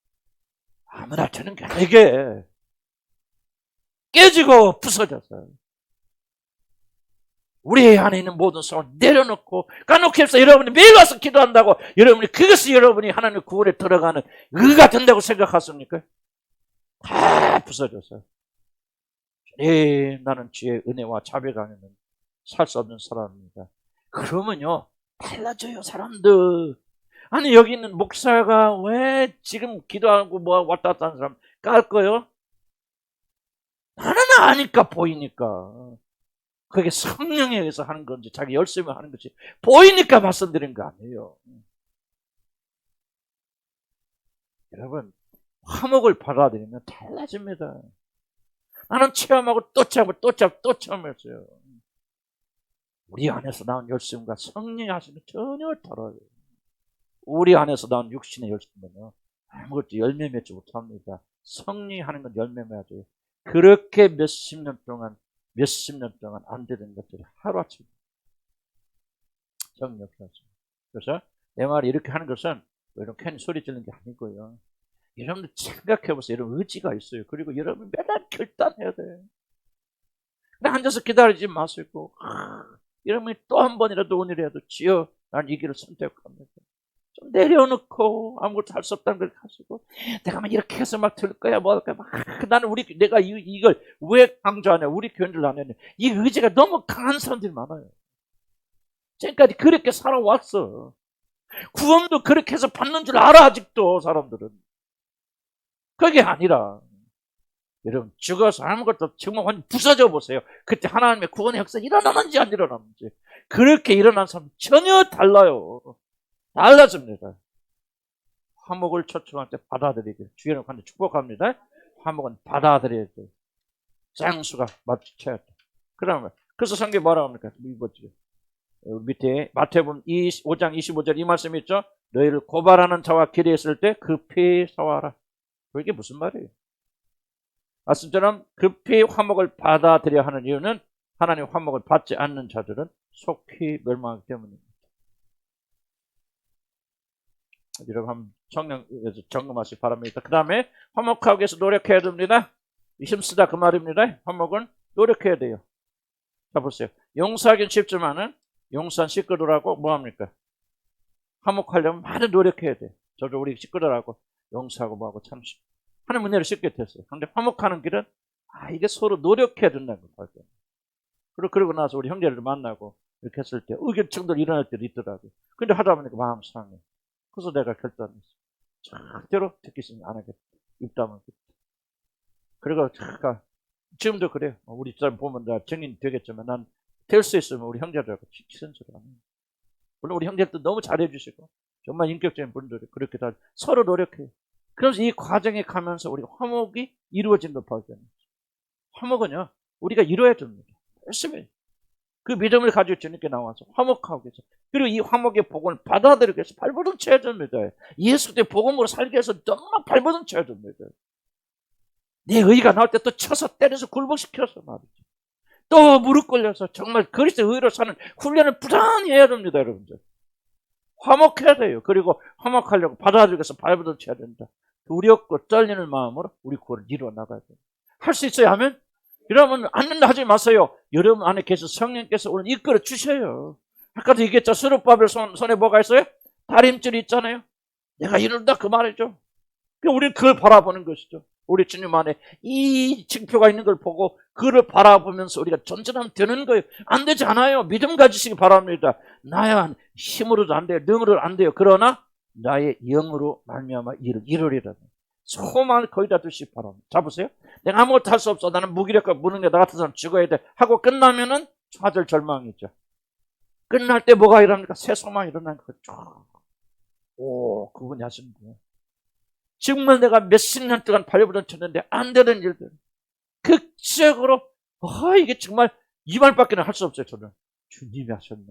아무나 되는 게 아니라 이게 깨지고 부서져서 우리 안에 있는 모든 소원을 내려놓고 까놓고 해서 여러분이 매일 와서 기도한다고 여러분이 그것이 여러분이 하나님의 구원에 들어가는 의가 된다고 생각하십니까? 다 부서져서 나는 주의 은혜와 자비가 아니면 살 수 없는 사람입니다. 그러면요 달라져요 사람들. 아니 여기 있는 목사가 왜 지금 기도하고 뭐 왔다 갔다 하는 사람 깔 거요? 나는 아니까 보이니까. 그게 성령에 의해서 하는 건지 자기 열심히 하는 것이 보이니까 말씀드린 거 아니에요. 여러분 화목을 받아들이면 달라집니다. 나는 체험하고 또 체험하고 또 체험했어요. 우리 안에서 나온 열심과 성령이 하시는 전혀 다르요. 우리 안에서 나온 육신의 열심은요 아무것도 열매 맺지 못합니다. 성령이 하는 건 열매 맺어요. 그렇게 몇십 년 동안 안 되는 것들이 하루아침에 정력하죠. 그래서 내 말이 이렇게 하는 것은 여러분 괜히 소리 지르는 게 아니고요. 여러분들 생각해보세요. 여러분 의지가 있어요. 그리고 여러분 맨날 결단해야 돼요. 그냥 앉아서 기다리지 마시고 이러면 또 한 번이라도 오늘이라도 주여 난 이 길을 선택합니다. 좀 내려놓고 아무것도 할 수 없다는 걸 가지고 내가 막 이렇게 해서 막 들 거야 뭐 할까 막 나는 내가 이걸 왜 강조하냐 우리 교인들 안 했냐 이 의지가 너무 강한 사람들이 많아요. 지금까지 그렇게 살아왔어. 구원도 그렇게 해서 받는 줄 알아 아직도 사람들은. 그게 아니라 여러분 죽어서 아무것도 정말 완전 부서져 보세요. 그때 하나님의 구원의 역사 일어나는지 안 일어나는지. 그렇게 일어난 사람 전혀 달라요. 달라집니다. 화목을 초청할 때 받아들이게 주의를 관해 축복합니다. 화목은 받아들여야 돼. 장수가 맞춰야 돼. 그러면 그래서 성경이 뭐라고 합니까? 이거지. 밑에 마태복음 5장 25절 이 말씀 있죠? 너희를 고발하는 자와 길에 있을 때 급히 사와라. 그게 무슨 말이에요? 말씀처럼 급히 화목을 받아들여야 하는 이유는 하나님 화목을 받지 않는 자들은 속히 멸망하기 때문입니다. 여러분 한번 성령에서 점검하시기 바랍니다. 그 다음에 화목하기 위해서 노력해야 됩니다. 힘쓰다 그 말입니다. 화목은 노력해야 돼요. 자 보세요. 용서하기는 쉽지만은 용서한 식구들하고 뭐합니까? 화목하려면 많이 노력해야 돼. 저도 우리 식구들하고 용서하고 뭐하고 참 하는 문제를 쉽게 됐어요. 그런데 화목하는 길은 이게 서로 노력해야 된다는 거예요. 그러고 나서 우리 형제를 만나고 이렇게 했을 때 의견 충돌 일어날 때도 있더라고요. 근데 하다 보니까 마음 상해. 그래서 내가 결단했어요. 절대로 듣기시면 안 하겠다. 입 다물고. 그리고 지금도 그래요. 우리 집사람 보면 나 증인 되겠지만 난 될 수 있으면 우리 형제들하고 친한 소리 안 해요. 물론 우리 형제들도 너무 잘해주시고 정말 인격적인 분들이 그렇게 다 서로 노력해요. 그래서 이 과정에 가면서 우리가 화목이 이루어진 걸 발견해요. 화목은요 우리가 이루어야 됩니다. 열심히 그 믿음을 가지고 주님께 나와서 화목하고 계세요. 그리고 이 화목의 복음을 받아들이기 위해서 발버둥 쳐야 됩니다. 예수 때 복음으로 살기 위해서 정말 발버둥 쳐야 됩니다. 내 의가 나올 때 또 쳐서 때려서 굴복시켜서 말이죠. 또 무릎 꿇려서 정말 그리스도의 의로 사는 훈련을 부단히 해야 됩니다. 여러분들. 화목해야 돼요. 그리고 화목하려고 받아들이기 위해서 발버둥 쳐야 된다. 두렵고 떨리는 마음으로 우리 구원을 이루어 나가야 돼요. 할 수 있어야 하면 여러분 안 된다 하지 마세요. 여러분 안에 계신 성령께서 오늘 이끌어 주셔요. 아까도 얘기했죠. 스룹바벨 손에 뭐가 있어요? 다림줄이 있잖아요. 내가 이룬다 그 말이죠. 우리는 그걸 바라보는 것이죠. 우리 주님 안에 이 징표가 있는 걸 보고 그를 바라보면서 우리가 존재하면 되는 거예요. 안 되지 않아요. 믿음 가지시기 바랍니다. 나야 힘으로도 안 돼요. 능으로도 안 돼요. 그러나 나의 영으로 말미암아 일을 이루리라. 소망을 거의 다 두시기 바랍니다. 자 보세요. 내가 아무것도 할 수 없어. 나는 무기력하고 무능해. 나 같은 사람 죽어야 돼. 하고 끝나면은 좌절 절망이죠. 끝날 때 뭐가 일어납니까? 새 소망이 일어나는 거죠. 오, 그분이 하시는 거예요. 정말 내가 몇십 년 동안 발버둥 쳤는데 안 되는 일들. 극적으로 이게 정말 이 말밖에 할 수 없어요. 저는 주님이 하셨네.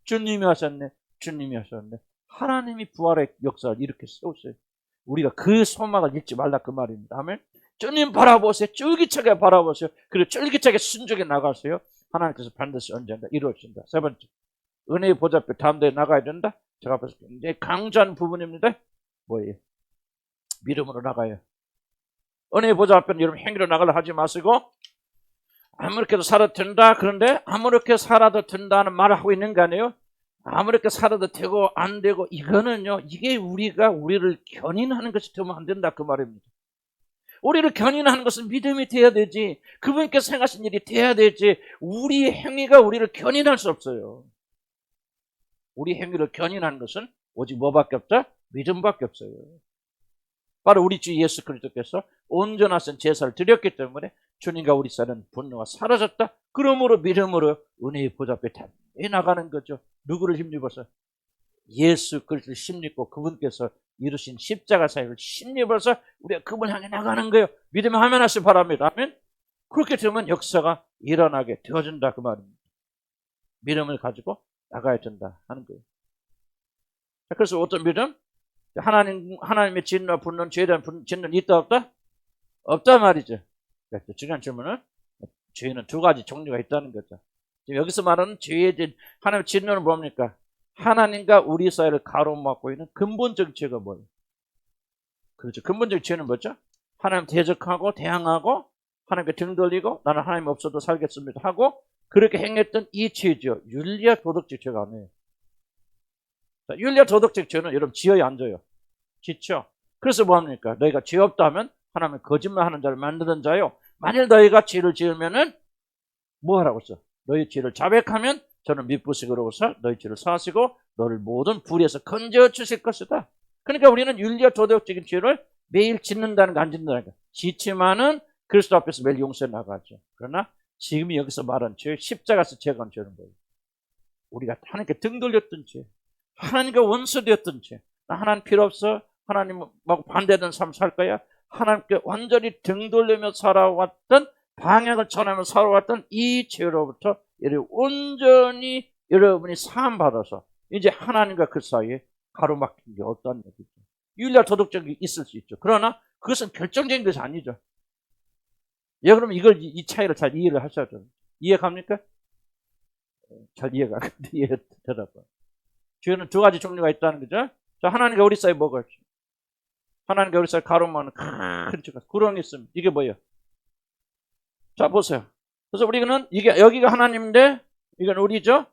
주님이 하셨네. 주님이 하셨네. 하나님이 부활의 역사를 이렇게 세우세요. 우리가 그 소망을 잃지 말라 그 말입니다. 아멘. 주님 바라보세요. 쫄깃하게 바라보세요. 그리고 쫄깃하게 순종해 나가세요. 하나님께서 반드시 언젠가 이루어진다. 세 번째, 은혜의 보좌앞에 담대히 나가야 된다. 제가 봐서 굉장히 강조한 부분입니다. 뭐예요? 믿음으로 나가요. 은혜의 보좌 앞에는 여러분 행위로 나가려 하지 마시고 아무렇게도 살아도 된다. 그런데 아무렇게 살아도 된다는 말을 하고 있는 거 아니에요? 아무렇게 살아도 되고 안 되고 이거는요. 이게 우리가 우리를 견인하는 것이 되면 안 된다 그 말입니다. 우리를 견인하는 것은 믿음이 돼야 되지. 그분께서 행하신 일이 돼야 되지. 우리 행위가 우리를 견인할 수 없어요. 우리 행위를 견인하는 것은 오직 뭐밖에 없다? 믿음밖에 없어요. 바로 우리 주 예수 그리스도께서 온전하신 제사를 드렸기 때문에 주님과 우리 사이는 분노가 사라졌다. 그러므로 믿음으로 은혜의 보좌 앞에 담대히 나가는 거죠. 누구를 힘입어서? 예수 그리스도를 힘입고 그분께서 이루신 십자가 사역을 힘입어서 우리가 그분을 향해 나가는 거예요. 믿음을 하면 하시기 바랍니다. 아멘. 그렇게 되면 역사가 일어나게 되어진다 그 말입니다. 믿음을 가지고 나가야 된다 하는 거예요. 그래서 어떤 믿음? 하나님의 진노와 분노, 죄에 대한 진노는 있다 없다? 없다 말이죠. 중요한 질문은 죄는 두 가지 종류가 있다는 거죠. 지금 여기서 말하는 죄에 대한 하나님의 진노는 뭡니까? 하나님과 우리 사이를 가로막고 있는 근본적 죄가 뭐예요? 그렇죠. 근본적 죄는 뭐죠? 하나님 대적하고 대항하고 하나님께 등 돌리고 나는 하나님 없어도 살겠습니다 하고 그렇게 행했던 이 죄죠. 윤리와 도덕적 죄가 아니에요. 윤리와 도덕적 죄는 여러분 지어야 안 져요. 짓죠. 그래서 뭐합니까? 너희가 죄 없다 하면 하나님은 거짓말하는 자를 만드는 자요. 만일 너희가 죄를 지으면은 뭐 하라고 했어? 너희 죄를 자백하면 저는 미쁘시고로서 너희 죄를 사하시고 너를 모든 불의에서 건져 주실 것이다. 그러니까 우리는 윤리와 도덕적인 죄를 매일 짓는다는 거 안 짓는다는 거. 짓지만은 그리스도 앞에서 매일 용서해 나가죠. 그러나 지금 여기서 말한 죄, 십자가에서 제거한 죄는 뭐예요? 우리가 하나님께 등 돌렸던 죄, 하나님과 원수되었던 죄, 나 하나님 필요 없어, 하나님하고 반대되는 삶 살 거야, 하나님께 완전히 등 돌리며 살아왔던 방향을 전하며 살아왔던 이 죄로부터 온전히 여러분이 사함받아서 이제 하나님과 그 사이에 가로막힌 게 없다는 얘기죠. 윤리와 도덕적이 있을 수 있죠. 그러나 그것은 결정적인 것이 아니죠. 예, 그러면 이 차이를 잘 이해를 하셔야 돼요. 이해 갑니까? 잘 이해가 안 가는데 이해 되나 봐요. 죄는 두 가지 종류가 있다는 거죠. 자, 하나님과 우리 사이 뭐가 있죠? 하나님과 우리 사이 가로막는 큰 죄가 구렁이 있습니다. 이게 뭐예요? 자, 보세요. 그래서 우리는 여기가 하나님인데 이건 우리죠.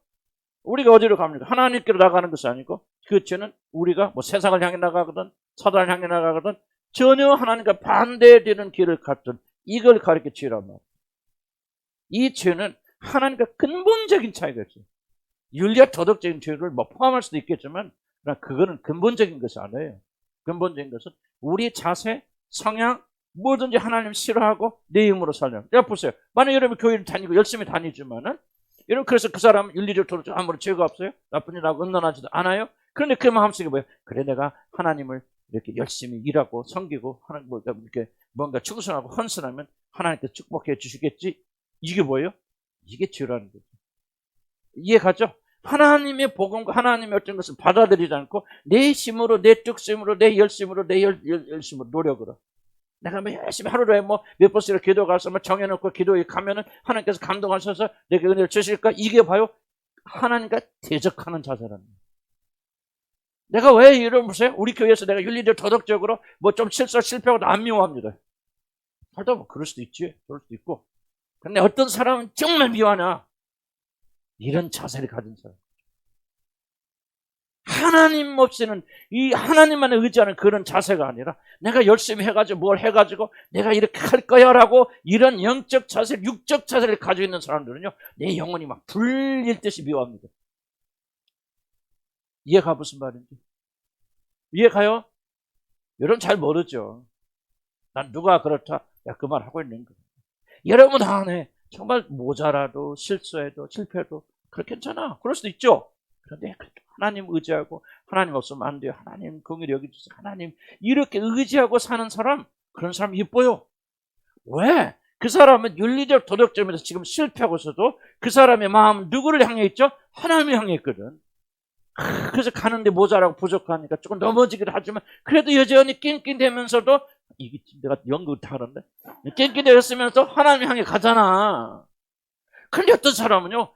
우리가 어디로 갑니까? 하나님께로 나가는 것이 아니고 그 죄는 우리가 뭐 세상을 향해 나가거든 사단을 향해 나가거든 전혀 하나님과 반대되는 길을 갔던 이걸 가리켜 죄란 말이에요. 이 죄는 하나님과 근본적인 차이가 있어요. 윤리와 도덕적인 죄를 뭐 포함할 수도 있겠지만 그러나 그거는 근본적인 것이 아니에요. 근본적인 것은 우리 자세, 성향, 뭐든지 하나님 싫어하고 내 힘으로 살려. 야, 보세요. 만약 여러분 교회를 다니고 열심히 다니지만은 여러분 그래서 그 사람은 윤리적 도덕적 아무런 죄가 없어요. 나쁜 일하고 음란하지도 않아요. 그런데 그 마음속에 뭐예요? 그래 내가 하나님을 이렇게 열심히 일하고 섬기고 하나님 이렇게 뭔가 충성하고 헌신하면 하나님께서 축복해 주시겠지. 이게 뭐예요? 이게 죄라는 거죠. 이해가죠? 하나님의 복음과 하나님의 어떤 것을 받아들이지 않고 내 힘으로 내 뜻심으로 내 열심으로 내 열심으로 노력으로 내가 뭐 열심히 하루에 뭐 몇 번씩 기도 가서 뭐 정해놓고 기도에 가면은 하나님께서 감동하셔서 내게 은혜를 주실까? 이게 봐요. 하나님과 대적하는 자세라는 거예요. 내가 왜 이런 보세요? 우리 교회에서 내가 윤리적 도덕적으로 뭐 좀 실패하고 안 미워합니다. 살다 보면 그럴 수도 있지. 그럴 수도 있고. 근데 어떤 사람은 정말 미워하나? 이런 자세를 가진 사람. 하나님 없이는 이 하나님만에 의지하는 그런 자세가 아니라 내가 열심히 해가지고 뭘 해가지고 내가 이렇게 할 거야 라고 이런 영적 자세, 육적 자세를 가지고 있는 사람들은요 내 영혼이 막 불릴 듯이 미워합니다. 이해가 무슨 말인지? 이해가요? 여러분 잘 모르죠. 난 누가 그렇다 그 말 하고 있는 거예요. 여러분 안에 정말 모자라도 실수해도 실패해도 그렇게 괜찮아. 그럴 수도 있죠. 그런데 하나님 의지하고 하나님 없으면 안 돼요. 하나님 긍휼히 여겨주세요. 하나님 이렇게 의지하고 사는 사람 그런 사람 예뻐요. 왜? 그 사람은 윤리적 도덕점에서 지금 실패하고 있어도 그 사람의 마음은 누구를 향해 있죠? 하나님을 향해 있거든. 그래서 가는데 모자라고 부족하니까 조금 넘어지기도 하지만 그래도 여전히 낑낑대면서도 이게 내가 연극을 다 하는데 낑낑대었으면서 하나님 향해 가잖아. 그런데 어떤 사람은요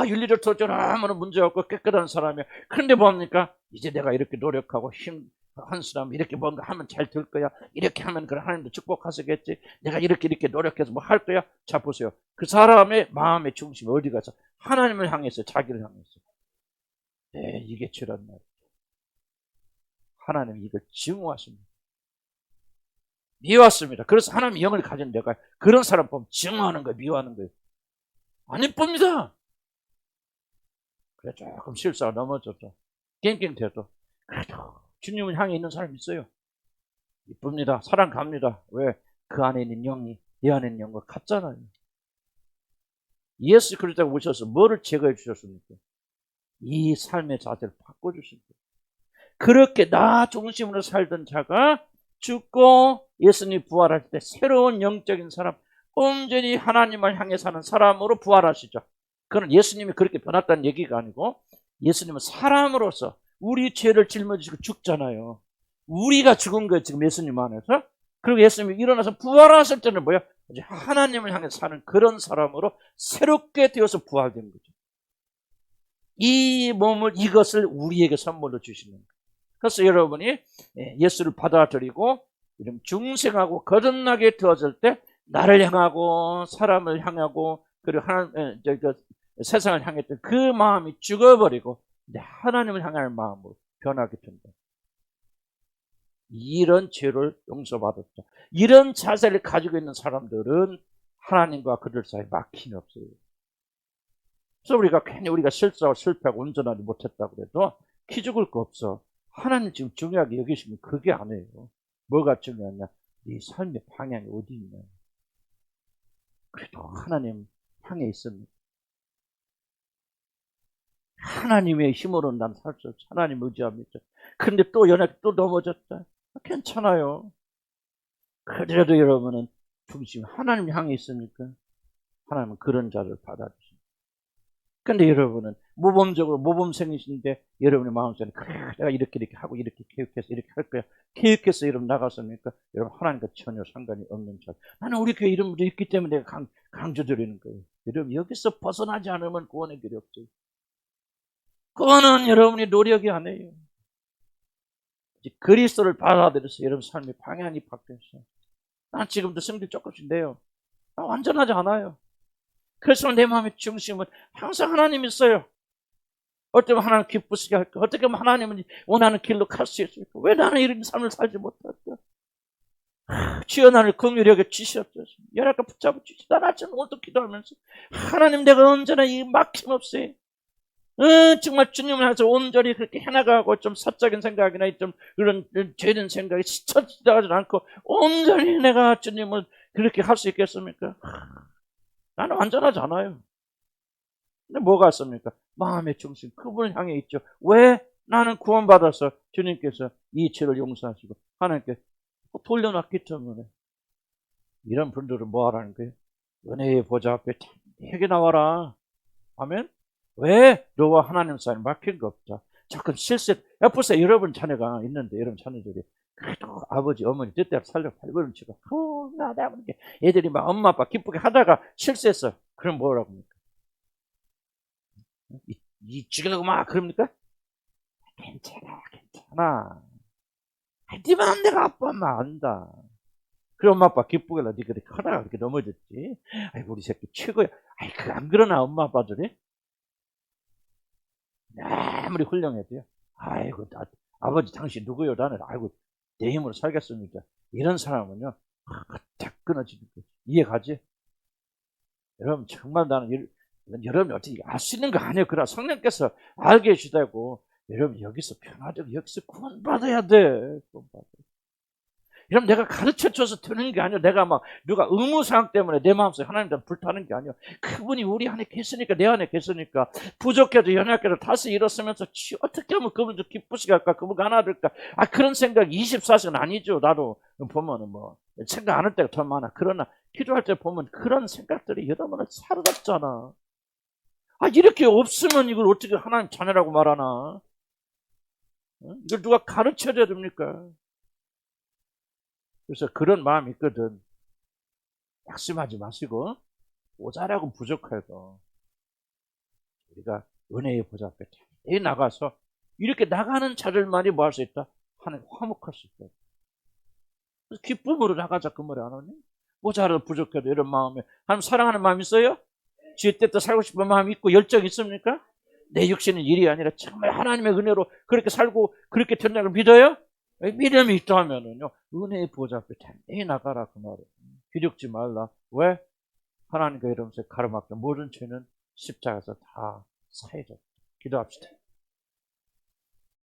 윤리적 도덕적으로 아무런 문제 없고 깨끗한 사람이야. 그런데 뭡니까? 이제 내가 이렇게 노력하고 헌신하면 이렇게 뭔가 하면 잘 될 거야. 이렇게 하면 그래 하나님도 축복하시겠지. 내가 이렇게 노력해서 뭐 할 거야. 자 보세요. 그 사람의 마음의 중심이 어디 가서 하나님을 향해서 자기를 향해서. 네, 이게 죄란 말이에요. 하나님이 이걸 증오하십니다. 미워했습니다. 그래서 하나님의 영을 가진 내가 그런 사람 보면 증오하는 거예요. 미워하는 거예요. 안 예쁩니다. 그래 조금 실수가 넘어졌죠. 깽깽대도 그래도 주님을 향해 있는 사람이 있어요. 이쁩니다. 사랑 갑니다. 왜? 그 안에 있는 영이 내 안에 있는 영과 같잖아요. 예수 그리스도가 오셔서 뭐를 제거해 주셨습니까? 이 삶의 자세를 바꿔주신 거예요. 그렇게 나 중심으로 살던 자가 죽고 예수님이 부활할 때 새로운 영적인 사람, 온전히 하나님을 향해 사는 사람으로 부활하시죠. 그건 예수님이 그렇게 변했다는 얘기가 아니고 예수님은 사람으로서 우리 죄를 짊어지고 죽잖아요. 우리가 죽은 거예요. 지금 예수님 안에서. 그리고 예수님이 일어나서 부활하실 때는 뭐야? 이제 하나님을 향해 사는 그런 사람으로 새롭게 되어서 부활된 거죠. 이 몸을 이것을 우리에게 선물로 주시는 거예요. 그래서 여러분이 예수를 받아들이고 중생하고 거듭나게 되어질 때 나를 향하고 사람을 향하고 그리고 세상을 향했던 그 마음이 죽어버리고 이제 하나님을 향하는 마음으로 변하게 된다. 이런 죄를 용서받았다. 이런 자세를 가지고 있는 사람들은 하나님과 그들 사이에 막힘이 없어요. 그래서 우리가 괜히 우리가 실수하고 실패하고 운전하지 못했다고 해도 기죽을 거 없어. 하나님 지금 중요하게 여기시면 그게 아니에요. 뭐가 중요하냐? 네 삶의 방향이 어디 있냐? 그래도 하나님 향해 있습니다. 하나님의 힘으로는 난 살 수 없어. 하나님 의지합니다. 근데 또 연약해 또 넘어졌다. 괜찮아요. 그래도 여러분은 중심 하나님 향해 있으니까 하나님은 그런 자를 받아주십니다. 근데 여러분은 모범적으로 모범생이신데 여러분의 마음속에 그래 내가 이렇게 하고 이렇게 계획해서 이렇게 할 거야. 계획해서 여러분 나갔습니까? 여러분 하나님과 전혀 상관이 없는 자. 나는 우리 교회 이름도 있기 때문에 내가 강조드리는 거예요. 여러분 여기서 벗어나지 않으면 구원의 길이 없어요. 그거는 여러분이 노력이 아니에요. 그리스도를 받아들여서 여러분 삶의 방향이 바뀌었어요. 난 지금도 성질 조금씩 내요. 난 완전하지 않아요. 그래서 내 마음의 중심은 항상 하나님 있어요. 어떻게 하면 하나님 기쁘시게 할까? 어떻게 하면 하나님은 원하는 길로 갈 수 있을까? 왜 나는 이런 삶을 살지 못할까? 주여 나를 긍휼하게 주시옵소서. 연약한 붙잡아 주시다. 아침 오늘도 기도하면서 하나님 내가 언제나 이 막힘없이 정말 주님을 향해서 온전히 그렇게 해나가고 좀 사적인 생각이나 좀 그런 죄된 생각이 스쳐지지 않고 온전히 내가 주님을 그렇게 할 수 있겠습니까? 나는 완전하지 않아요. 근데 뭐가 있습니까? 마음의 중심, 그분을 향해 있죠. 왜? 나는 구원받아서 주님께서 이 죄를 용서하시고 하나님께 돌려놨기 때문에. 이런 분들은 뭐 하라는 거예요? 은혜의 보좌 앞에 되게 나와라. 아멘? 왜? 너와 하나님 사이에 막힌 거 없다. 자꾸 실수. 옆에서 여러분 자녀가 있는데 여러분 자녀들이 그래도 아버지 어머니 뜻대로 살려고 발버둥 치고 나다 보니까 애들이 막 엄마 아빠 기쁘게 하다가 실수했어. 그럼 뭐라고 합니까? 이 죽이려고 막 그럽니까? 괜찮아. 하지만 내가 아빠 엄마 안다. 그럼 엄마 아빠 기쁘게 나 니가 하다가 그렇게 넘어졌지. 아이고 우리 새끼 최고야. 아이 그 안 그러나 엄마 아빠들이? 아무리 훌륭해도요. 아이고 아버지 당신 누구요? 나는 아이고 내 힘으로 살겠습니까? 이런 사람은요 딱 끊어지는 거지. 이해가지? 여러분 정말 나는 여러분 어떻게 알 수 있는 거 아니에요. 그러나 성령께서 알게 해주다고 여러분 여기서 편하게 여기서 구원받아야 돼. 구원받아야 돼. 여러분 내가 가르쳐줘서 되는 게 아니야. 내가 막 누가 의무사항 때문에 내 마음속에 하나님한테 불타는 게 아니야. 그분이 우리 안에 계시니까 내 안에 계시니까 부족해도 연약해도 다시 일어서면서 어떻게 하면 그분도 기쁘시게 할까? 그분과 하나 될까? 그런 생각 24시간 아니죠. 나도 보면은 뭐 생각 안 할 때가 더 많아. 그러나 기도할 때 보면 그런 생각들이 여러분을 사로잡잖아. 이렇게 없으면 이걸 어떻게 하나님 자녀라고 말하나? 이걸 누가 가르쳐줘야 됩니까? 그래서 그런 마음이 있거든. 약심하지 마시고 모자라고 부족해도 우리가 은혜의 보좌 앞에 나가서 이렇게 나가는 자들만이 뭐 할 수 있다? 하나님 화목할 수 있다. 그래서 기쁨으로 나가자 그 말이 안 하니? 모자라 부족해도 이런 마음에 하나님 사랑하는 마음 있어요? 주의 뜻대로 살고 싶은 마음이 있고 열정이 있습니까? 내 육신은 일이 아니라 정말 하나님의 은혜로 그렇게 살고 그렇게 된다는 걸 믿어요? 믿음이 있다 하면은요, 은혜의 보좌 앞에 단단히 나가라 그 말이에요. 기죽지 말라. 왜? 하나님과 이러면서 가로막혀 모든 죄는 십자가에서 다 사해졌다. 기도합시다.